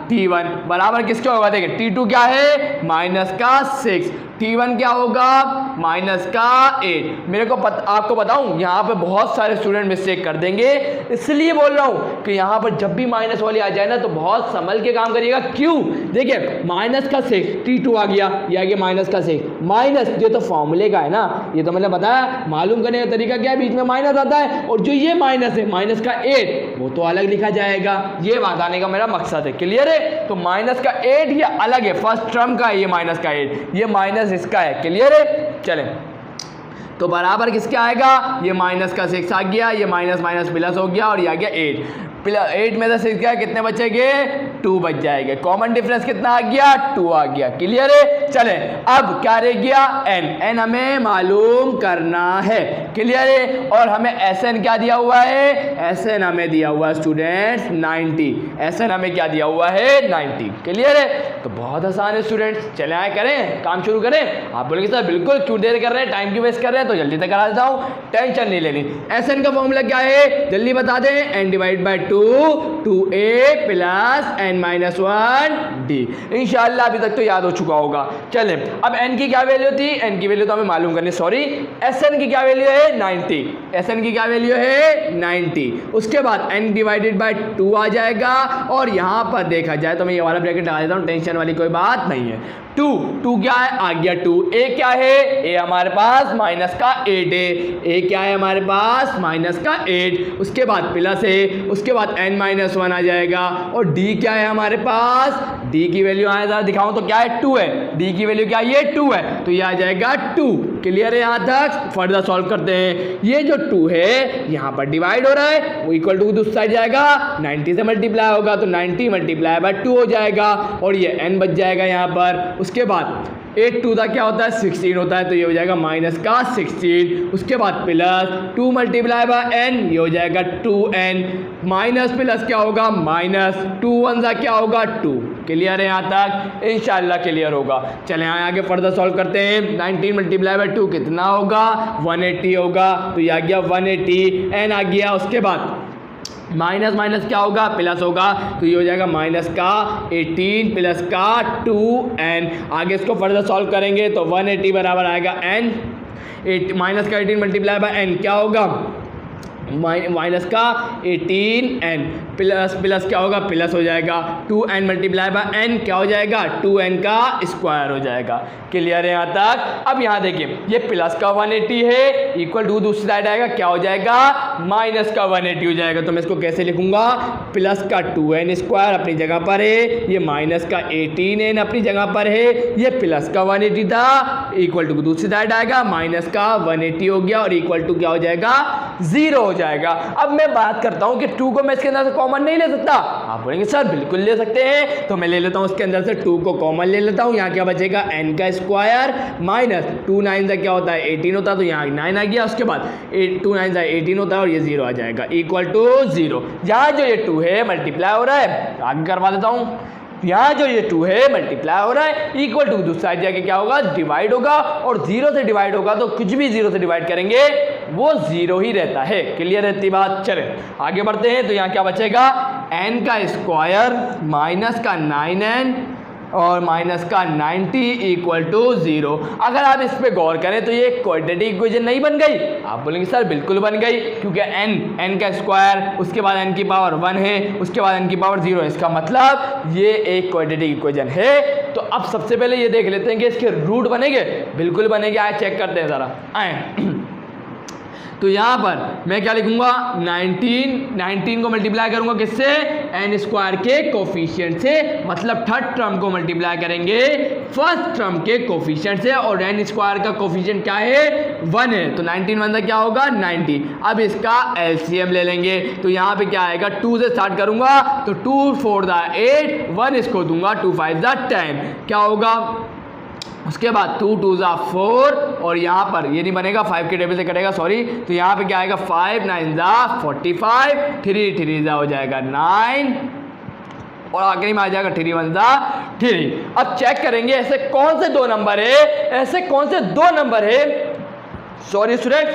Speaker 1: T1 बराबर किसके होगा। देखिए T2 क्या है माइनस का 6, T1 क्या होगा माइनस का 8। मेरे को आपको बताऊं यहाँ पे बहुत सारे स्टूडेंट मिस्टेक कर देंगे, इसलिए बोल रहा हूँ कि यहाँ पर जब भी माइनस वाली आ जाए ना तो बहुत संभल के काम करिएगा। क्यों, देखिए माइनस का 6 T2 आ गया, ये आ गया माइनस का 6, माइनस ये तो फॉर्मूले का है ना, ये तो मैंने बताया मालूम करने का तरीका क्या है, बीच में माइनस आता है और जो ये माइनस है माइनस का 8 वो तो अलग लिखा जाएगा। ये बताने का मेरा मकसद है। क्लियर है। तो माइनस का 8 ये अलग है, फर्स्ट टर्म का है ये माइनस का 8, ये माइनस इसका है। क्लियर है। चलें तो बराबर किसके आएगा, ये माइनस का 6 आ गया, ये माइनस माइनस प्लस हो गया और ये आ गया 8। 8 में से 6 गया, कितने बचेंगे? 2 बच जाएंगे। कॉमन डिफरेंस कितना आ गया? 2 आ गया। क्लियर है? चले अब क्या रह गया? n हमें मालूम करना है। क्लियर है? और हमें Sn क्या दिया हुआ है? Sn हमें दिया हुआ है स्टूडेंट्स 90। Sn हमें क्या दिया हुआ है? 90। क्लियर है? तो बहुत आसान है स्टूडेंट्स। चले आए करें, काम शुरू करें। आप बोलेंगे सर बिल्कुल क्यों देर कर रहे हैं, टाइम क्यों वेस्ट कर रहे हैं? तो जल्दी तक करा देता हूँ, टेंशन नहीं लेनी। Sn का फॉर्मूला क्या है? जल्दी बता दें। n divide by 2 2a plus n minus 1d। इंशाल्लाह अभी तक तो याद हो चुका होगा। चले अब n की क्या वैल्यू थी? n की वैल्यू तो हमें मालूम करनी, सॉरी Sn की क्या वैल्यू है? 90। Sn की क्या वैल्यू है? 90। उसके बाद n डिवाइडेड बाई 2 आ जाएगा और यहाँ पर देखा जाए तो मैं ये वाला ब्रैकेट लगा देता हूँ, टेंशन वाली कोई बात नहीं है। 2 क्या है? आ गया 2। a क्या है? a हमारे पास माइनस का 8 है। a क्या है हमारे पास? माइनस का 8। उसके बाद प्लस है, उसके बाद n माइनस 1 आ जाएगा। और d क्या है हमारे पास? d की वैल्यू आया ज़रा दिखाऊं तो क्या है? 2 है। d की वैल्यू क्या है? ये 2 है, तो ये आ जाएगा 2। क्लियर है यहाँ तक? फर्दर सॉल्व करते हैं। ये जो 2 है यहाँ पर डिवाइड हो रहा है, वो इक्वल टू दूसरी साइड जाएगा, 90 से मल्टीप्लाई होगा तो 90 मल्टीप्लाई बाय 2 हो जाएगा और ये n बच जाएगा यहाँ पर। उसके बाद 8 2 का क्या होता है? 16 होता है, तो ये हो जाएगा माइनस का 16। उसके बाद प्लस 2 मल्टीप्लाई बाय n, ये हो जाएगा 2n। माइनस प्लस क्या होगा? माइनस 2 1 का क्या होगा? 2। क्लियर है यहाँ तक? इंशाल्लाह क्लियर होगा। चलें आगे फर्दर सॉल्व करते हैं। 19 मल्टीप्लाई बाय 2 कितना होगा? 180 होगा, तो ये आ गया 180। n आ गया। उसके बाद माइनस माइनस क्या होगा? प्लस होगा, तो ये हो जाएगा माइनस का 18 प्लस का 2n। आगे इसको फर्दर सॉल्व करेंगे तो 180 बराबर आएगा n। माइनस का 18 मल्टीप्लाई बाय n क्या होगा? माइनस का 18n प्लस प्लस क्या होगा? प्लस हो जाएगा 2n मल्टीप्लाई बाय n क्या हो जाएगा? 2n का स्क्वायर हो जाएगा। क्लियर है यहाँ तक? अब यहाँ देखिए ये प्लस का 180 है, इक्वल टू दूसरी साइड आएगा क्या हो जाएगा? माइनस का 180 हो जाएगा। तो मैं इसको कैसे लिखूंगा? प्लस का 2n स्क्वायर अपनी जगह पर है, ये माइनस का 18n अपनी जगह पर है, ये प्लस का 180 था, इक्वल टू दूसरी साइड आएगा माइनस का 180 हो गया और इक्वल टू क्या हो जाएगा? 0 हो जाएगा। अब मैं बात करता हूँ कि 2 को मैं इसके अंदर से कॉमन नहीं ले सकता। आप बोलेंगे सर बिल्कुल ले सकते हैं, तो मैं ले लेता हूँ उसके अंदर से 2 को कॉमन ले लेता हूँ। यहाँ क्या बचेगा? n का स्क्वायर माइनस 2 9 का क्या होता है? 18 होता है, तो यहाँ 9 आ गया। उसके बाद 2 9 का 18 होता है और ये 0 आ जाएगा, इक्वल टू 0। यहाँ जो ये 2 है मल्टीप्लाई हो रहा है, आगे करवा देता हूँ। यहाँ जो ये 2 है मल्टीप्लाई हो रहा है, इक्वल टू दूसरी साइड जाके क्या होगा? डिवाइड होगा, और 0 से डिवाइड होगा तो कुछ भी 0 से डिवाइड करेंगे वो 0 ही रहता है। क्लियर रहती बात? चले आगे बढ़ते हैं। तो यहाँ क्या बचेगा? n का स्क्वायर माइनस का 9n और माइनस का 90 इक्वल टू 0। अगर आप इस पे गौर करें तो ये क्वाड्रेटिक इक्वेशन नहीं बन गई? आप बोलेंगे सर बिल्कुल बन गई, क्योंकि n का स्क्वायर, उसके बाद n की पावर 1 है, उसके बाद n की पावर 0 है। इसका मतलब ये एक क्वाड्रेटिक इक्वेशन है। तो अब सबसे पहले ये देख लेते हैं कि इसके रूट बनेंगे। बिल्कुल बनेंगे, आए चेक करते हैं ज़रा। आए तो यहाँ पर मैं क्या लिखूंगा? 19 को मल्टीप्लाई करूंगा किससे? n स्क्वायर के कोफिशिएंट से, मतलब थर्ड टर्म को मल्टीप्लाई करेंगे फर्स्ट टर्म के कोफिशिएंट से, और n स्क्वायर का कोफिशिएंट क्या है? 1 है, तो 19 1 क्या होगा? 90। अब इसका एलसीएम ले लेंगे, तो यहाँ पे क्या आएगा? 2 से स्टार्ट करूंगा तो 2 4 8, 1 इसको दूंगा, 2 5 10, क्या होगा? उसके बाद 2 2 4, और यहाँ पर ये नहीं बनेगा, 5 के टेबल से कटेगा, सॉरी। तो यहाँ पे क्या आएगा? 5 9 45, 3 3 हो जाएगा 9, और आखिरी में आ जाएगा 3 1 3। अब चेक करेंगे ऐसे कौन से 2 नंबर है, ऐसे कौन से 2 नंबर है, सॉरी स्टूडेंट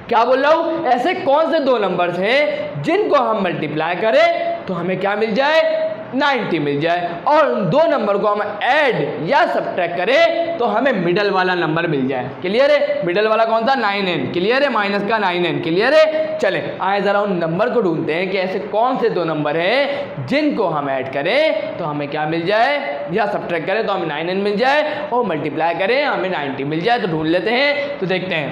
Speaker 1: क्या बोल रहा हूँ, ऐसे कौन से 2 नंबर्स हैं जिनको हम मल्टीप्लाई करें तो हमें क्या मिल जाए? 90 मिल जाए, और 2 नंबर को हम ऐड या सब्ट्रैक्ट करें तो हमें मिडल वाला नंबर मिल जाए। क्लियर है? मिडल वाला कौन सा? 9n। क्लियर है? माइनस का 9n। क्लियर है? चले आए ज़रा उन नंबर को ढूंढते हैं कि ऐसे कौन से 2 नंबर हैं जिनको हम ऐड करें तो हमें क्या मिल जाए, या सब्ट्रैक्ट करें तो हमें 9n मिल जाए, और मल्टीप्लाई करें हमें 90 मिल जाए। तो ढूंढ लेते हैं, तो देखते हैं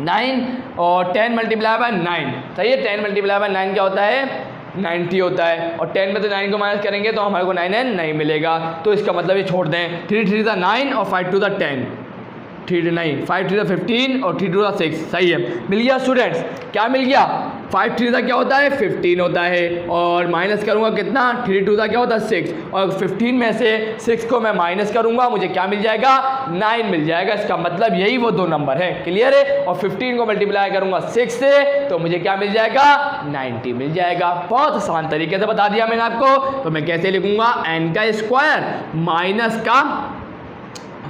Speaker 1: 9 और 10 मल्टीप्लाई बाय 9, सही है? 10 मल्टीप्लाई बाय 9 क्या होता है? 90 होता है, और 10 में तो 9 को माइनस करेंगे तो हमारे को 9n नहीं मिलेगा, तो इसका मतलब ये छोड़ दें। 3 3 9 और 5 2 10, 3 नहीं 5 3 15 और 3 2 6 सही है, मिल गया स्टूडेंट्स। क्या मिल गया? 5 3 क्या होता है 15 होता है, और माइनस करूँगा कितना 3 2 क्या होता है 6, और 15 में से 6 को मैं माइनस करूँगा, मुझे क्या मिल जाएगा 9 मिल जाएगा। इसका मतलब यही वो दो नंबर है, क्लियर है। और 15 को मल्टीप्लाई करूँगा 6 से तो मुझे क्या मिल जाएगा 90 मिल जाएगा। बहुत आसान तरीके से बता दिया मैंने आपको। तो मैं कैसे लिखूँगा n का स्क्वायर माइनस का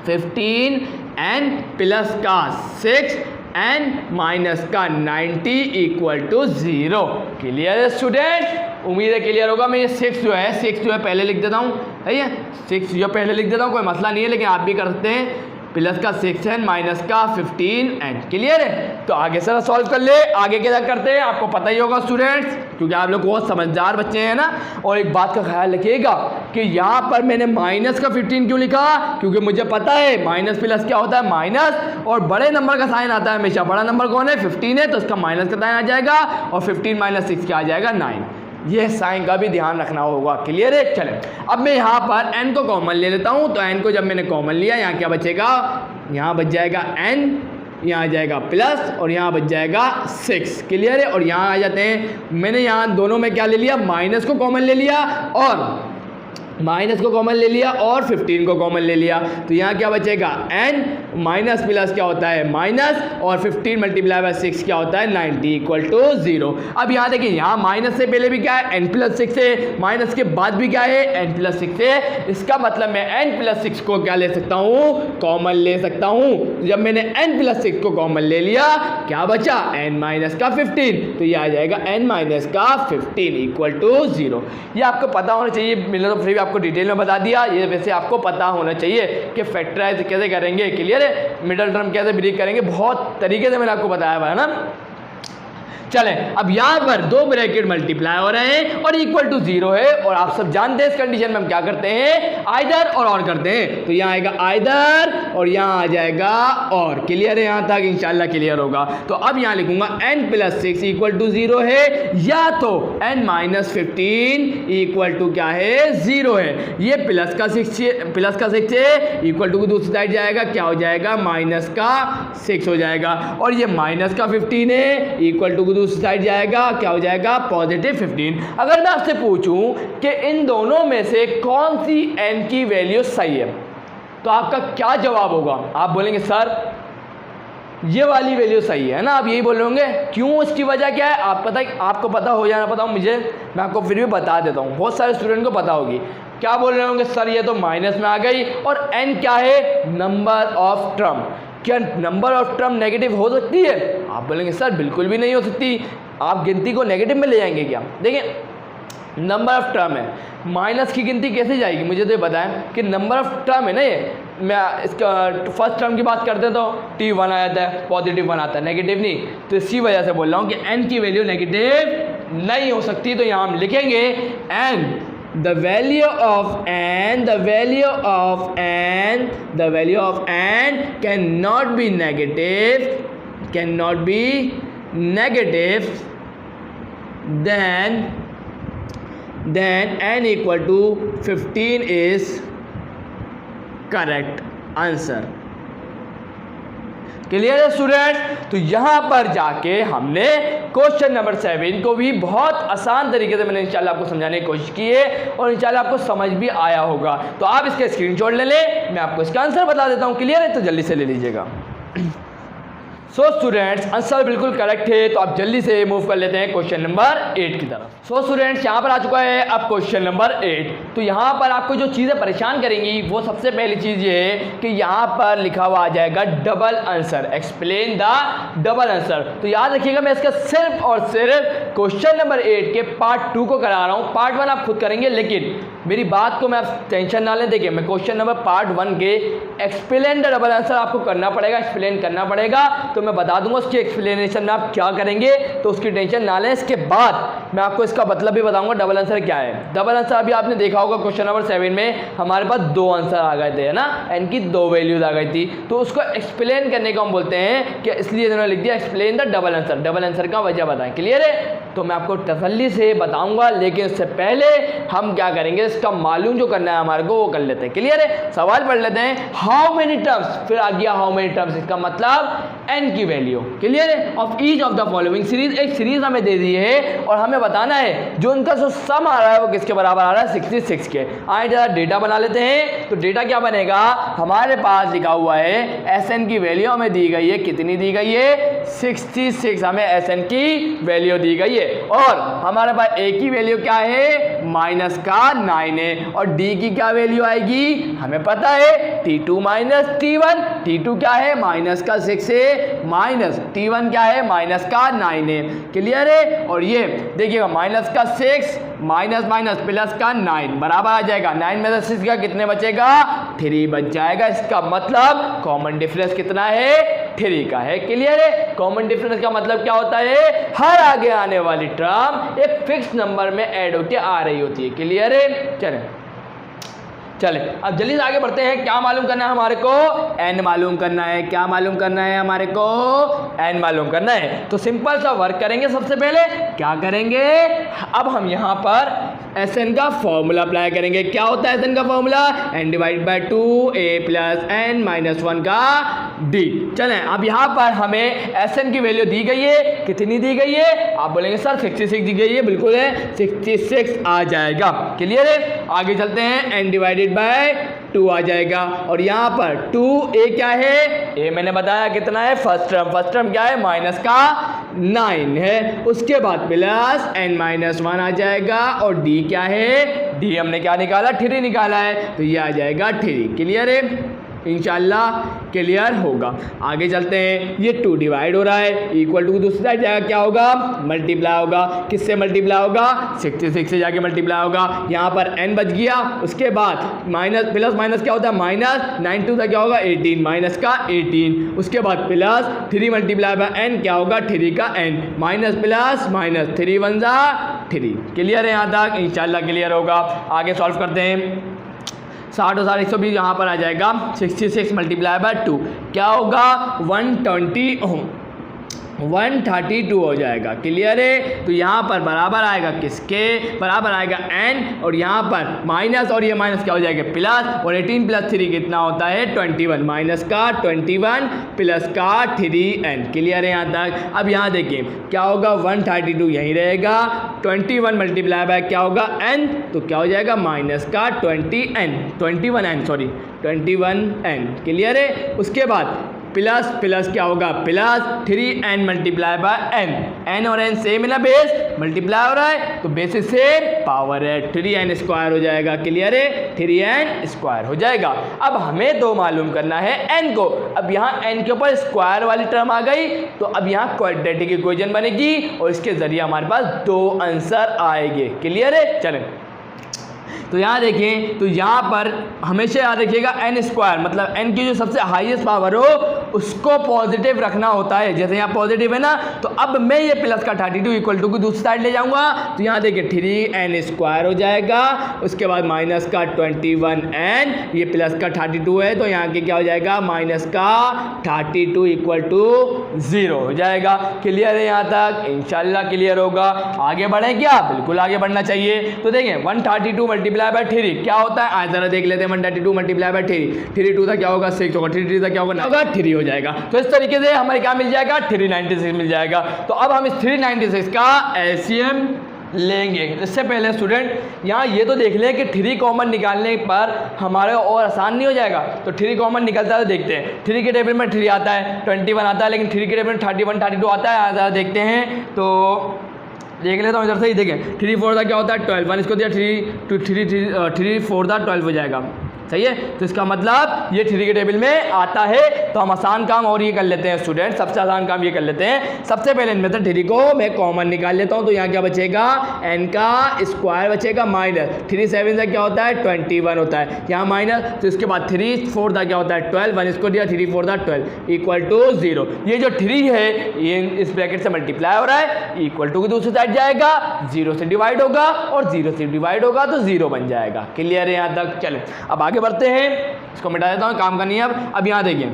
Speaker 1: 15 n प्लस का 6 n माइनस का 90 इक्वल टू 0। क्लियर है स्टूडेंट? उम्मीद है क्लियर होगा। मैं ये 6 जो है पहले लिख देता हूँ, है 6 जो पहले लिख देता हूँ, कोई मसला नहीं है, लेकिन आप भी कर सकते हैं। प्लस का 6n माइनस का 15n। क्लियर है? तो आगे से सॉल्व कर ले। आगे क्या करते हैं आपको पता ही होगा स्टूडेंट्स, क्योंकि आप लोग बहुत समझदार बच्चे हैं ना। और एक बात का ख्याल रखिएगा कि यहाँ पर मैंने माइनस का 15 क्यों लिखा, क्योंकि मुझे पता है माइनस प्लस क्या होता है माइनस, और बड़े नंबर का साइन आता है हमेशा। बड़ा नंबर कौन है 15 है, तो इसका माइनस का साइन आ जाएगा, और 15 माइनस 6 क्या आ जाएगा 9। ये साइन का भी ध्यान रखना होगा। क्लियर है? चलें अब मैं यहाँ पर n को कॉमन ले लेता हूँ। तो n को जब मैंने कॉमन लिया, यहाँ क्या बचेगा, यहाँ बच जाएगा n, यहाँ आ जाएगा प्लस, और यहाँ बच जाएगा 6। क्लियर है? और यहाँ आ जाते हैं, मैंने यहाँ दोनों में क्या ले लिया, माइनस को कॉमन ले लिया, और माइनस को कॉमन ले लिया, और 15 को कॉमन ले लिया। तो यहाँ क्या बचेगा n माइनस प्लस क्या होता है माइनस, और 15 मल्टीप्लाई बाय 6 क्या होता है 90 इक्वल टू 0। अब यहाँ देखिए, यहाँ माइनस से पहले भी क्या है n प्लस 6 है, माइनस के बाद भी क्या है n प्लस 6 है। इसका मतलब मैं n प्लस 6 को क्या ले सकता हूँ, कॉमन ले सकता हूँ। जब मैंने n प्लस 6 को कॉमन ले लिया, क्या बचा n माइनस का 15, तो ये आ जाएगा n माइनस का 15 इक्वल टू 0। ये आपको पता होना चाहिए, मैंने तो फिर भी आपको डिटेल में बता दिया। ये वैसे आपको पता होना चाहिए कि फैक्टराइज कैसे करेंगे। क्लियर है? मिडिल टर्म कैसे ब्रेक करेंगे, बहुत तरीके से मैंने आपको बताया हुआ है ना। चलें अब यहाँ पर दो ब्रैकेट मल्टीप्लाई हो रहे हैं और इक्वल टू 0 है, और आप सब जानते हैं इस कंडीशन में हम क्या करते हैं, आइदर और करते हैं। तो यहाँ आएगा आइदर और यहाँ आ जाएगा और। क्लियर है? यहाँ तक इंशाल्लाह क्लियर होगा। तो अब यहाँ लिखूंगा n प्लस 6 इक्वल टू 0 है, या तो n माइनस 15 इक्वल टू क्या है 0 है। ये प्लस का 6 है, इक्वल टू दूसरी साइड जाएगा, क्या हो जाएगा माइनस का 6 हो जाएगा। और ये माइनस का 15 है, इक्वल टू दूसरी साइड जाएगा, क्या हो जाएगा पॉजिटिव 15। अगर मैं आपसे पूछूं कि इन दोनों में से कौन सी n की वैल्यू सही है, तो आपका क्या जवाब होगा? आप बोलेंगे सर ये वाली वैल्यू सही है ना, आप यही बोलोगे। क्यों? इसकी वजह क्या है आपको पता हो जाना पता हो मुझे, मैं आपको फिर भी बता देता हूँ, बहुत सारे स्टूडेंट को पता होगी। क्या बोल रहे होंगे सर ये तो माइनस में आ गई, और n क्या है नंबर ऑफ टर्म। क्या नंबर ऑफ टर्म नेगेटिव हो सकती है? आप बोलेंगे सर बिल्कुल भी नहीं हो सकती। आप गिनती को नेगेटिव में ले जाएंगे क्या? देखिए नंबर ऑफ टर्म है, माइनस की गिनती कैसे जाएगी मुझे तो ये बताएं कि नंबर ऑफ टर्म है ना। ये मैं इसका फर्स्ट टर्म की बात करते हैं तो t1 आ जाता है, पॉजिटिव 1 आता है, नेगेटिव नहीं। तो इसी वजह से बोल रहा हूँ कि n की वैल्यू नेगेटिव नहीं हो सकती। तो यहाँ हम लिखेंगे n the value of n cannot be negative then n equal to 15 is correct answer। Clear है स्टूडेंट? तो यहाँ पर जाके हमने क्वेश्चन नंबर 7 को भी बहुत आसान तरीके से मैंने इंशाल्लाह आपको समझाने की कोशिश की है, और इंशाल्लाह आपको समझ भी आया होगा। तो आप इसका स्क्रीनशॉट ले लें, मैं आपको इसका आंसर बता देता हूँ। क्लियर है? तो जल्दी से ले लीजिएगा। सो स्टूडेंट्स आंसर बिल्कुल करेक्ट है, तो आप जल्दी से मूव कर लेते हैं क्वेश्चन नंबर 8 की तरफ। सो स्टूडेंट्स यहाँ पर आ चुका है अब क्वेश्चन नंबर 8। तो यहाँ पर आपको जो चीज़ें परेशान करेंगी वो सबसे पहली चीज़ ये है कि यहाँ पर लिखा हुआ आ जाएगा double answer, explain the double answer. तो याद रखिएगा मैं इसका सिर्फ और सिर्फ क्वेश्चन नंबर 8 के पार्ट 2 को करा रहा हूँ, पार्ट 1 आप खुद करेंगे। लेकिन मेरी बात को मैं आप टेंशन ना लें, देखिए मैं क्वेश्चन नंबर पार्ट 1 के एक्सप्लेन द डबल आंसर आपको करना पड़ेगा, एक्सप्लेन करना पड़ेगा। तो मैं बता दूंगा उसकी एक्सप्लेनेशन में आप क्या करेंगे, तो उसकी टेंशन ना लें। इसके बाद मैं आपको इसका मतलब भी बताऊंगा डबल आंसर क्या है। डबल आंसर अभी आपने देखा होगा क्वेश्चन नंबर 7 में हमारे पास 2 आंसर आ गए थे, है ना, एन की 2 वैल्यूज आ गई थी। तो उसको एक्सप्लेन करने को हम बोलते हैं कि इसलिए इन्होंने लिख दिया explain the double answer, double answer का वजह बताएं। क्लियर है? तो मैं आपको तसल्ली से बताऊंगा, लेकिन उससे पहले हम क्या करेंगे, इसका मालूम जो करना है हमारे को वो कर लेते हैं। क्लियर है? सवाल पढ़ लेते हैं। हाउ मेनी टर्म्स, फिर आ गया हाउ मेनी टर्म्स, इसका मतलब एन की वैल्यू। क्लियर है? Of each of the following series, एक सीरीज हमें दे दी है और हमें बताना है जो उनका जो सम आ रहा है वो किसके बराबर आ रहा है, 66 के। आए जरा डेटा बना लेते हैं। तो डेटा क्या बनेगा, हमारे पास लिखा हुआ है एस एन की वैल्यू हमें दी गई है, कितनी दी गई है, 66 हमें एस एन की वैल्यू दी गई है। और हमारे पास ए की वैल्यू क्या है, माइनस का 9 है। और डी की क्या वैल्यू आएगी, हमें पता है T2 माइनस T1, T2 क्या है, माइनस का 6 है, माइनस T1 क्या है, माइनस का 9 है। क्लियर है? और ये देखिएगा माइनस का 6 माइनस माइनस प्लस का 9 बराबर आ जाएगा, 9 में से 6 का कितने बचेगा, 3 बच जाएगा। इसका मतलब कॉमन डिफरेंस कितना है, 3 का है। क्लियर है? कॉमन डिफरेंस का मतलब क्या होता है, हर आगे आने वाली टर्म एक फिक्स नंबर में ऐड होके आ रही होती है। क्लियर है? चले अब जल्दी से आगे बढ़ते हैं। क्या मालूम करना है हमारे को, एन मालूम करना है। क्या मालूम करना है हमारे को, एन मालूम करना है। तो सिंपल सा वर्क करेंगे। सबसे पहले क्या करेंगे, अब हम यहाँ पर एस एन का फॉर्मूला अप्लाई करेंगे। क्या होता है एस एन का formula, N divide by 2 A plus N minus 1 का डी। चलें अब यहाँ पर हमें एस एन की वैल्यू दी गई है, कितनी दी गई है, आप बोलेंगे सर 66 दी गई है, बिल्कुल है 66 आ जाएगा। क्लियर है? आगे चलते हैं, एन डिवाइडेड बाय 2 आ जाएगा। और यहाँ पर 2 ए क्या है, ए मैंने बताया कितना है, फर्स्ट टर्म क्या है, माइनस का 9 है। उसके बाद प्लस एन माइनस 1 आ जाएगा। और डी क्या है, डी हमने क्या निकाला, 3 निकाला है, तो ये आ जाएगा 3। क्लियर है? इंशाल्लाह क्लियर होगा। आगे चलते हैं, ये 2 डिवाइड हो रहा है, इक्वल टू दूसरी साइड जाएगा क्या होगा, मल्टीप्लाई होगा। किससे मल्टीप्लाई होगा, 66 से जाके मल्टीप्लाई होगा। यहाँ पर n बच गया। उसके बाद माइनस प्लस माइनस क्या होता है, माइनस 9 2 क्या होगा 18, माइनस का 18। उसके बाद प्लस 3 मल्टीप्लाई बाय n क्या होगा, 3 का n, माइनस प्लस माइनस 3 1 जा 3। क्लियर है? यहाँ तक इंशाल्लाह क्लियर होगा। आगे सॉल्व करते हैं। 60 और 120 यहाँ पर आ जाएगा, 66 मल्टीप्लाई बाय 2 क्या होगा, 132 हो जाएगा। क्लियर है? तो यहाँ पर बराबर आएगा किसके, बराबर आएगा n, और यहाँ पर माइनस और ये माइनस क्या हो जाएगा, प्लस, और 18 प्लस 3 कितना होता है 21, माइनस का 21 प्लस का 3n। क्लियर है यहाँ तक? अब यहाँ देखिए क्या होगा, 132 यहीं रहेगा, 21 मल्टीप्लाई बाय क्या होगा n, तो क्या हो जाएगा माइनस का 21n। क्लियर है? उसके बाद प्लस प्लस क्या होगा, plus 3n multiply by n और n सेम है ना, बेस मल्टीप्लाई हो रहा है तो बेसिस से पावर है, 3n स्क्वायर हो जाएगा। क्लियर है? 3n स्क्वायर हो जाएगा। अब हमें 2 मालूम करना है n को। अब यहाँ n के ऊपर स्क्वायर वाली टर्म आ गई, तो अब यहाँ क्वाड्रेटिक इक्वेशन बनेगी और इसके जरिए हमारे पास 2 आंसर आएंगे। क्लियर है? चलें तो यहाँ देखिए, तो यहाँ पर हमेशा याद रखिएगा n स्क्वायर मतलब n की जो सबसे हाईएस्ट पावर हो उसको पॉजिटिव रखना होता है। जैसे यहाँ पॉजिटिव है ना, तो अब मैं ये प्लस का 32 इक्वल टू की दूसरी साइड ले जाऊँगा, तो यहाँ देखिए 3n स्क्वायर हो जाएगा। उसके बाद माइनस का 21n, ये प्लस का 32 है तो यहाँ के क्या हो जाएगा, माइनस का 32 इक्वल टू 0 हो जाएगा। क्लियर है? यहाँ तक इंशाल्लाह क्लियर होगा। आगे बढ़े क्या, बिल्कुल आगे बढ़ना चाहिए। तो देखिए 132 मल्टीप्लाई बाय 3 क्या होता है, आज जरा देख लेते हैं। 132 मल्टीप्लाई बाय 3 2 था क्या होगा 6 होगा, 3 3 था क्या होगा 3 हो जाएगा। तो इस तरीके से हमें क्या मिल जाएगा, 396 मिल जाएगा। तो अब हम इस 396 का एलसीएम लेंगे। इससे पहले स्टूडेंट यहाँ ये तो देख लें कि 3 कॉमन निकालने पर हमारे और आसान नहीं हो जाएगा। तो 3 कॉमन निकलता है तो देखते हैं। 3 के टेबल में 3 आता है, 21 आता है, लेकिन 3 के टेबल में 31 32 आता है। ज़रा देखते हैं तो देख लेता हूँ इधर से ही। देखें 3 4 का क्या होता है 12, 1 इसको दिया 3 4 12 हो जाएगा। सही है। तो इसका मतलब ये 3 के टेबल में आता है। तो हम आसान काम और ये कर लेते हैं स्टूडेंट, सबसे आसान काम ये कर लेते हैं। सबसे पहले इनमें से 3 को मैं कॉमन निकाल लेता हूँ। तो यहाँ क्या बचेगा, n का स्क्वायर बचेगा माइनस 3 7 से क्या होता है 21 होता है, यहाँ माइनस। तो इसके बाद 3 4 था क्या होता है 12, 1 इसको दिया 3 4 था 12 इक्वल टू 0। ये जो 3 है ये इस ब्रैकेट से मल्टीप्लाई हो रहा है, इक्वल टू की दूसरी साइड जाएगा, 0 से डिवाइड होगा और 0 से डिवाइड होगा तो 0 बन जाएगा। क्लियर है यहाँ तक। चले अब आगे बढ़ते हैं, इसको मिटा देता हूँ, काम करनी है अब यहाँ देखिए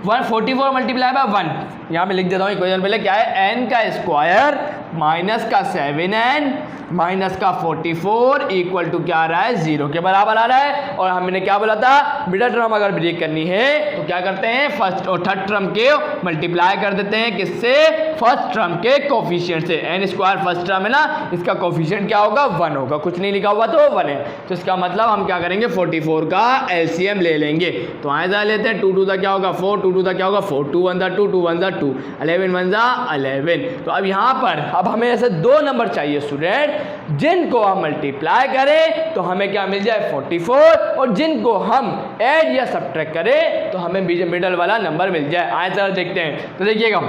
Speaker 1: 144 मल्टीप्लाई बाय 1, यहाँ पे लिख देता हूँ इक्वेशन पहले क्या है, n का स्क्वायर माइनस का 7n माइनस का 44 इक्वल टू क्या आ रहा है 0 के बराबर आ रहा है। और हमने क्या बोला था, मिडल टर्म अगर ब्रेक करनी है तो क्या करते हैं, फर्स्ट और थर्ड टर्म के मल्टीप्लाई कर देते हैं, किससे, फर्स्ट टर्म के कोफिशिएंट से। n स्क्वायर फर्स्ट टर्म है ना, इसका कोफिशिएंट क्या होगा 1 होगा, कुछ नहीं लिखा हुआ तो 1 है। तो इसका मतलब हम क्या करेंगे 44 का एलसीएम ले लेंगे। तो आए जा लेते हैं, 2 2 का क्या होगा 4, 2 2 का क्या होगा 4, 2 1 2, 2 1 2, 11 1 11। तो अब यहाँ पर अब हमें ऐसे 2 नंबर चाहिए स्टूडेंट जिनको हम मल्टीप्लाई करें तो हमें क्या मिल जाए 44, और जिनको हम ऐड या सब्ट्रैक्ट करें तो हमें मिडल वाला नंबर मिल जाए। आए चलो देखते हैं। तो देखिएगा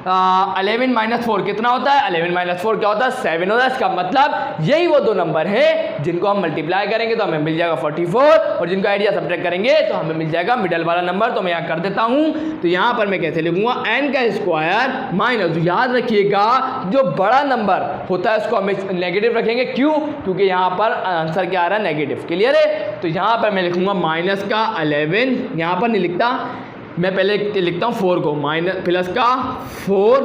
Speaker 1: 11 माइनस 4 कितना होता है, 11 माइनस 4 क्या होता है 7 होता है। इसका मतलब यही वो 2 नंबर हैं जिनको हम मल्टीप्लाई करेंगे तो हमें मिल जाएगा 44, और जिनको ऐड या सब्ट्रैक्ट करेंगे तो हमें मिल जाएगा मिडल वाला नंबर। तो मैं यहाँ कर देता हूँ। तो यहाँ पर मैं कैसे लिखूंगा, n का स्क्वायर माइनस, याद रखिएगा जो बड़ा नंबर होता है उसको हम नेगेटिव रखेंगे, क्यों, क्योंकि यहाँ पर आंसर क्या आ रहा है नेगेटिव। क्लियर है। तो यहाँ पर मैं लिखूंगा माइनस का 11, यहाँ पर नहीं लिखता मैं, पहले लिखता हूँ 4 को, माइनस प्लस का 4,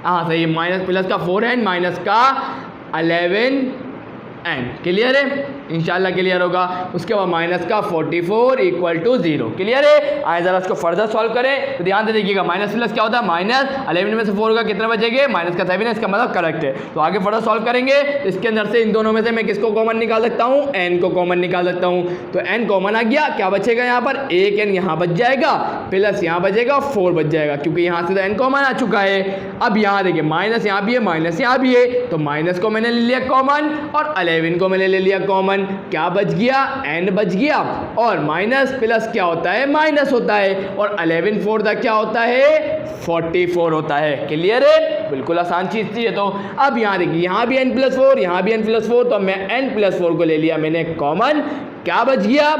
Speaker 1: हाँ सही, माइनस प्लस का 4n माइनस का 11n। क्लियर है, इंशाल्लाह क्लियर होगा। उसके बाद माइनस का 44 इक्वल टू 0। क्लियर है। आए जरा इसको फर्दर सॉल्व करें तो ध्यान से देखिएगा, माइनस प्लस क्या होता है माइनस, 11 में से 4 का कितना बचेंगे, माइनस का 7 है, इसका मतलब करेक्ट है। तो आगे फर्दर सॉल्व करेंगे। इसके अंदर से इन दोनों में से मैं किसको कॉमन निकाल सकता हूँ, n को कॉमन निकाल सकता हूँ। तो n कॉमन आ गया, क्या बचेगा यहाँ पर, एक n यहाँ बच जाएगा, प्लस यहाँ बचेगा 4 बच जाएगा, क्योंकि यहाँ से तो n कॉमन आ चुका है। अब यहाँ देखिए माइनस यहाँ भी है, माइनस यहाँ भी है, तो माइनस को मैंने ले लिया कॉमन और 11 को मैंने ले लिया कॉमन, क्या बच गया, n बच गया। और माइनस प्लस क्या होता है, माइनस होता है, और 11 4 का क्या होता है 44 होता है। क्लियर है, बिल्कुल आसान चीज थी ये। तो अब यहाँ देखिए, यहाँ भी n प्लस 4, यहाँ भी n प्लस 4, तो मैं n प्लस 4 को ले लिया मैंने कॉमन, क्या बच गया,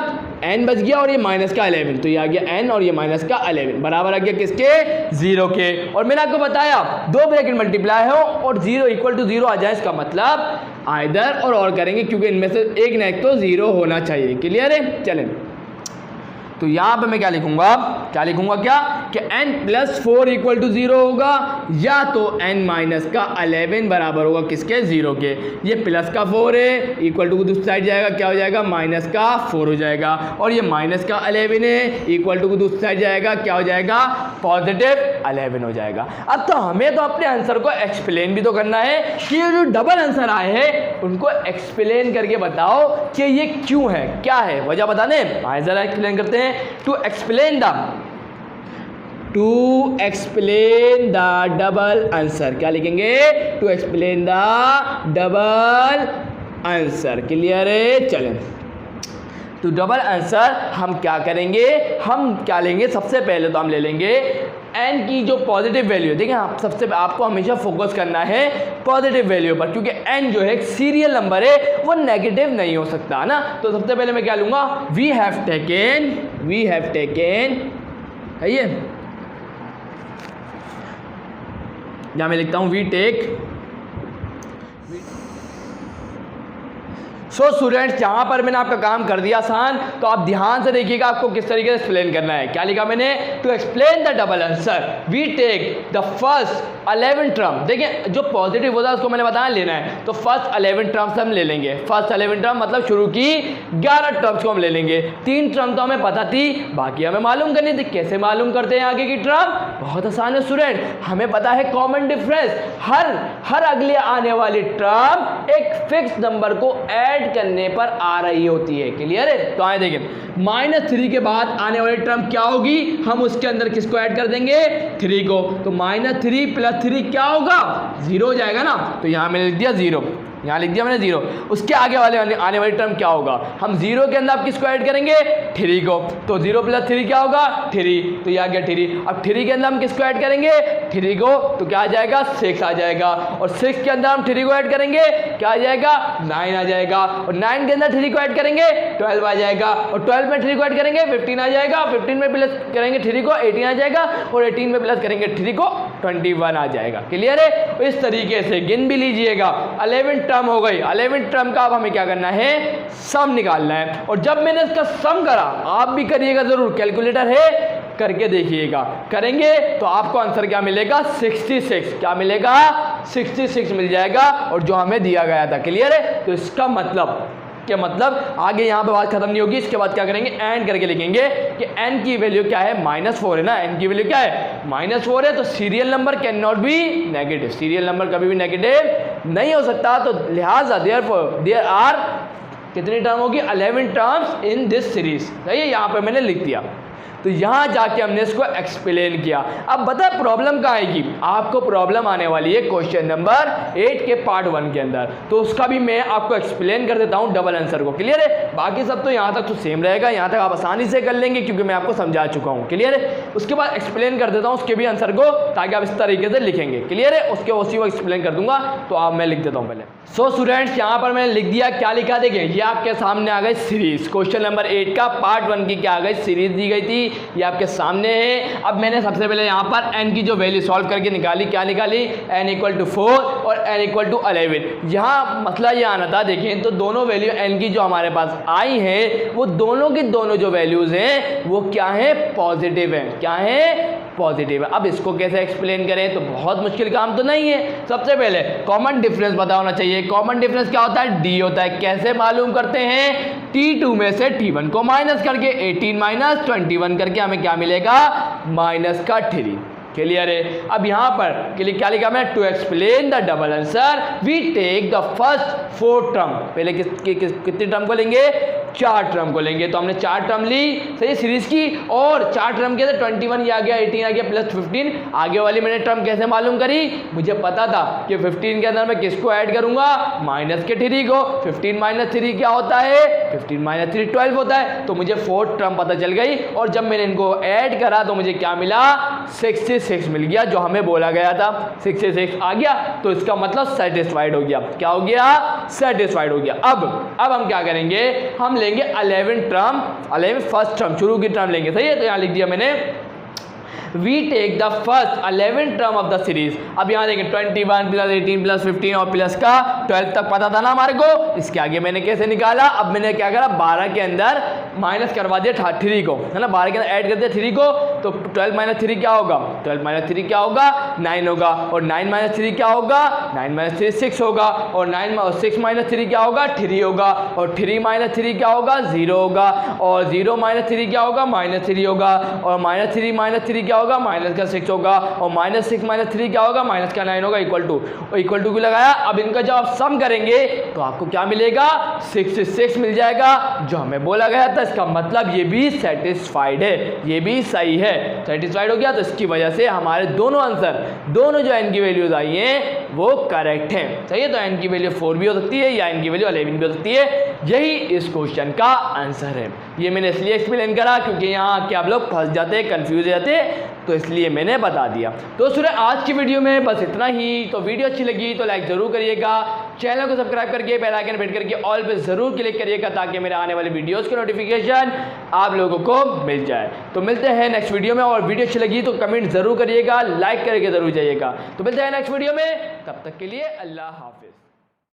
Speaker 1: n बच गया और ये माइनस का 11, तो ये आ गया n और ये माइनस का 11 बराबर आ गया किसके, 0 के। और मैंने आपको बताया 2 ब्रैकेट मल्टीप्लाई हो और 0 इक्वल टू 0 आ जाए, इसका मतलब आइदर और करेंगे, क्योंकि इनमें से एक ना एक तो 0 होना चाहिए। क्लियर है। चलें, तो यहाँ पे मैं क्या लिखूंगा क्या कि n प्लस 4 इक्वल टू 0 होगा, या तो n माइनस का 11 बराबर होगा किसके, 0 के। ये प्लस का 4 है, इक्वल टू दूसरी साइड जाएगा, क्या हो जाएगा माइनस का 4 हो जाएगा, और ये माइनस का 11 है, इक्वल टू दूसरी साइड जाएगा, क्या हो जाएगा पॉजिटिव 11 हो जाएगा। अब तो हमें तो अपने आंसर को एक्सप्लेन भी तो करना है कि ये जो डबल आंसर आए हैं उनको एक्सप्लेन करके बताओ कि ये क्यों है, क्या है वजह बताने। आए जरा एक्सप्लेन करते हैं। To explain the double answer, क्या लिखेंगे, to explain the double answer. Clear है। चलें, तो डबल आंसर हम क्या करेंगे, हम क्या लेंगे, सबसे पहले तो हम ले लेंगे n की जो पॉजिटिव वैल्यू, देखिए आप सबसे आपको हमेशा फोकस करना है पॉजिटिव वैल्यू पर, क्योंकि n जो है एक सीरियल नंबर है, वो नेगेटिव नहीं हो सकता ना। तो सबसे पहले मैं क्या लूँगा, वी हैव टेकन है ये, या मैं लिखता हूँ वी टेक। सो स्टूडेंट्स, यहाँ पर मैंने आपका काम कर दिया आसान, तो आप ध्यान से देखिएगा आपको किस तरीके से एक्सप्लेन करना है। क्या लिखा मैंने, to explain the double answer we take the first 11 term. देखिए जो पॉजिटिव होता है उसको मैंने बताया लेना है, तो फर्स्ट 11 टर्म्स हम ले लेंगे। फर्स्ट 11 टर्म मतलब शुरू की 11 टर्म्स को हम ले लेंगे। 3 टर्म तो हमें पता थी, बाकी हमें मालूम करनी थी। कैसे मालूम करते हैं आगे की टर्म, बहुत आसान है स्टूडेंट, हमें पता है कॉमन डिफरेंस, हर अगले आने वाली टर्म एक फिक्स नंबर को ऐड करने पर आ रही होती है। क्लियर है। तो आए देखें, -3 के बाद आने वाली टर्म क्या होगी, हम उसके अंदर किसको ऐड कर देंगे, 3 को। तो -3 + 3 क्या होगा, 0 हो जाएगा ना। तो यहां मैंने लिख दिया 0। यहाँ लिख दिया मैंने 0। उसके आगे वाले आने वाली टर्म क्या होगा, हम 0 के अंदर आप किसको ऐड करेंगे, 3 को, तो 0 + 3 क्या होगा 3, तो ये आ गया 3। अब 3 के अंदर हम किसको ऐड करेंगे 3 को, तो क्या आ जाएगा 6 आ जाएगा, और 6 के अंदर हम 3 को ऐड करेंगे क्या आ जाएगा 9 आ जाएगा, और 9 के अंदर 3 को ऐड करेंगे 12 आ जाएगा, और 12 में 3 को ऐड करेंगे 15 आ जाएगा, 15 में प्लस करेंगे 3 को 18 आ जाएगा, और 18 में प्लस करेंगे 3 को 21 आ जाएगा। क्लियर है, इस तरीके से गिन भी लीजिएगा। 11 टर्म हो गई। 11 टर्म का अब हमें क्या करना है, सम निकालना है, और जब मैंने इसका सम करा, आप भी करिएगा जरूर, कैलकुलेटर है करके देखिएगा, करेंगे तो आपको आंसर क्या मिलेगा 66, क्या मिलेगा 66 मिल जाएगा, और जो हमें दिया गया था। क्लियर है, तो इसका मतलब आगे यहाँ पे बात खत्म नहीं होगी, इसके बाद क्या करेंगे एंड करके लिखेंगे कि n की वैल्यू क्या है -4 है ना, n की वैल्यू क्या है -4 है, तो serial number can not be negative, serial number कभी भी नेगेटिव नहीं हो सकता, तो लिहाजा देयर आर कितनी टर्म होगी 11 टर्म्स इन दिस सीरीज। सही है, यहाँ पे मैंने लिख दिया, तो यहाँ जाके हमने इसको एक्सप्लेन किया। अब बता प्रॉब्लम कहाँ आएगी, आपको प्रॉब्लम आने वाली है क्वेश्चन नंबर 8 के पार्ट 1 के अंदर, तो उसका भी मैं आपको एक्सप्लेन कर देता हूँ डबल आंसर को। क्लियर है, बाकी सब तो यहाँ तक तो सेम रहेगा, यहाँ तक आप आसानी से कर लेंगे क्योंकि मैं आपको समझा चुका हूँ। क्लियर है, उसके बाद एक्सप्लेन कर देता हूँ उसके भी आंसर को, ताकि आप इस तरीके से लिखेंगे। क्लियर है, उसके उसी को एक्सप्लेन कर दूंगा, तो आप मैं लिख देता हूँ पहले। सो स्टूडेंट्स, यहाँ पर मैंने लिख दिया, क्या लिखा देखिए, ये आपके सामने आ गई सीरीज, क्वेश्चन नंबर 8 का पार्ट 1 की क्या आ गई सीरीज दी गई थी, ये आपके सामने है। अब मैंने सबसे पहले यहाँ पर n की जो वैल्यू सॉल्व करके निकाली, क्या निकाली n = 4 और n = 11। यहाँ मसला ये आना था, देखिए तो दोनों वैल्यू n की जो हमारे पास आई है, वो दोनों की दोनों जो वैल्यूज हैं वो क्या है पॉजिटिव है, क्या है पॉजिटिव है। अब इसको कैसे एक्सप्लेन करें, तो बहुत मुश्किल काम तो नहीं है। सबसे पहले कॉमन डिफरेंस पता होना चाहिए। कॉमन डिफरेंस क्या होता है, डी होता है। कैसे मालूम करते हैं, T2 में से T1 को माइनस करके 18 - 21 करके हमें क्या मिलेगा -3। क्लियर है, अब यहाँ पर के लिए क्या लिखा मैंने, to explain the double answer we take the first 4 term. पहले कितनी टर्म को लेंगे, 4 टर्म को लेंगे, तो हमने 4 टर्म ली, सही सीरीज की, और 4 टर्म के 21 ये आ गया, 18 आ गया, प्लस 15 आगे वाली मैंने टर्म कैसे मालूम करी, मुझे पता था कि 15 के अंदर मैं किसको ऐड करूंगा -3 को। 15 - 3 क्या होता है, 15 - 3 12 होता है, तो मुझे 4 टर्म पता चल गई, और जब मैंने इनको ऐड करा तो मुझे क्या मिला 66 मिल गया, जो हमें बोला गया था 66 आ गया, तो इसका मतलब सेटिस्फाइड हो गया। क्या हो गया, सेटिस्फाइड हो गया। अब हम क्या करेंगे, हम लेंगे 11 टर्म, 11 फर्स्ट टर्म शुरू की टर्म लेंगे। सही है, तो यहाँ लिख दिया मैंने we take the first 11 term of the series. अब यहाँ देखें 21 + 18 + 15 और प्लस का 12 तक पता था ना हमारे को, इसके आगे मैंने कैसे निकाला, अब मैंने क्या करा 12 के अंदर माइनस करवा दिया 3 को, है ना, 12 के अंदर ऐड कर दिया 3 को, तो 12 - 3 क्या होगा, 12 - 3 क्या होगा 9 होगा, और 9 - 3 क्या होगा 9 - 3 6 होगा, और 6 - 3 क्या होगा 3 होगा, और 3 - 3 क्या होगा 0 होगा, और 0 - 3 क्या होगा -3 होगा, और -3 - 3 क्या होगा -6 होगा, और -6 - 3 क्या होगा -9 होगा, इक्वल टू की लगाया। अब इनका जब आप सम करेंगे तो आपको क्या मिलेगा 66 मिल जाएगा, जो हमें बोला गया था। इसका मतलब ये भी सेटिस्फाइड है, ये भी सही है, सेटिस्फाइड हो गया, तो इसकी वजह से हमारे दोनों आंसर, दोनों जो n की वैल्यूज आई हैं वो करेक्ट हैं। सही है, तो n की वैल्यू 4 भी हो सकती है या n की वैल्यू 11 भी हो सकती है, यही इस क्वेश्चन का आंसर है। ये मैंने इसलिए एक्सप्लेन करा क्योंकि यहाँ के आप लोग फंस जाते हैं, कंफ्यूज हो जाते हैं, तो इसलिए मैंने बता दिया। तो स्टूडेंट आज की वीडियो में बस इतना ही। तो वीडियो अच्छी लगी तो लाइक ज़रूर करिएगा, चैनल को सब्सक्राइब करके बेल आइकन हिट करके ऑल पे ज़रूर क्लिक करिएगा, ताकि मेरे आने वाले वीडियोस की नोटिफिकेशन आप लोगों को मिल जाए। तो मिलते हैं नेक्स्ट वीडियो में, और वीडियो अच्छी लगी तो कमेंट ज़रूर करिएगा, लाइक करके ज़रूर जाइएगा। तो मिलते हैं नेक्स्ट वीडियो में, तब तक के लिए अल्लाह हाफिज़।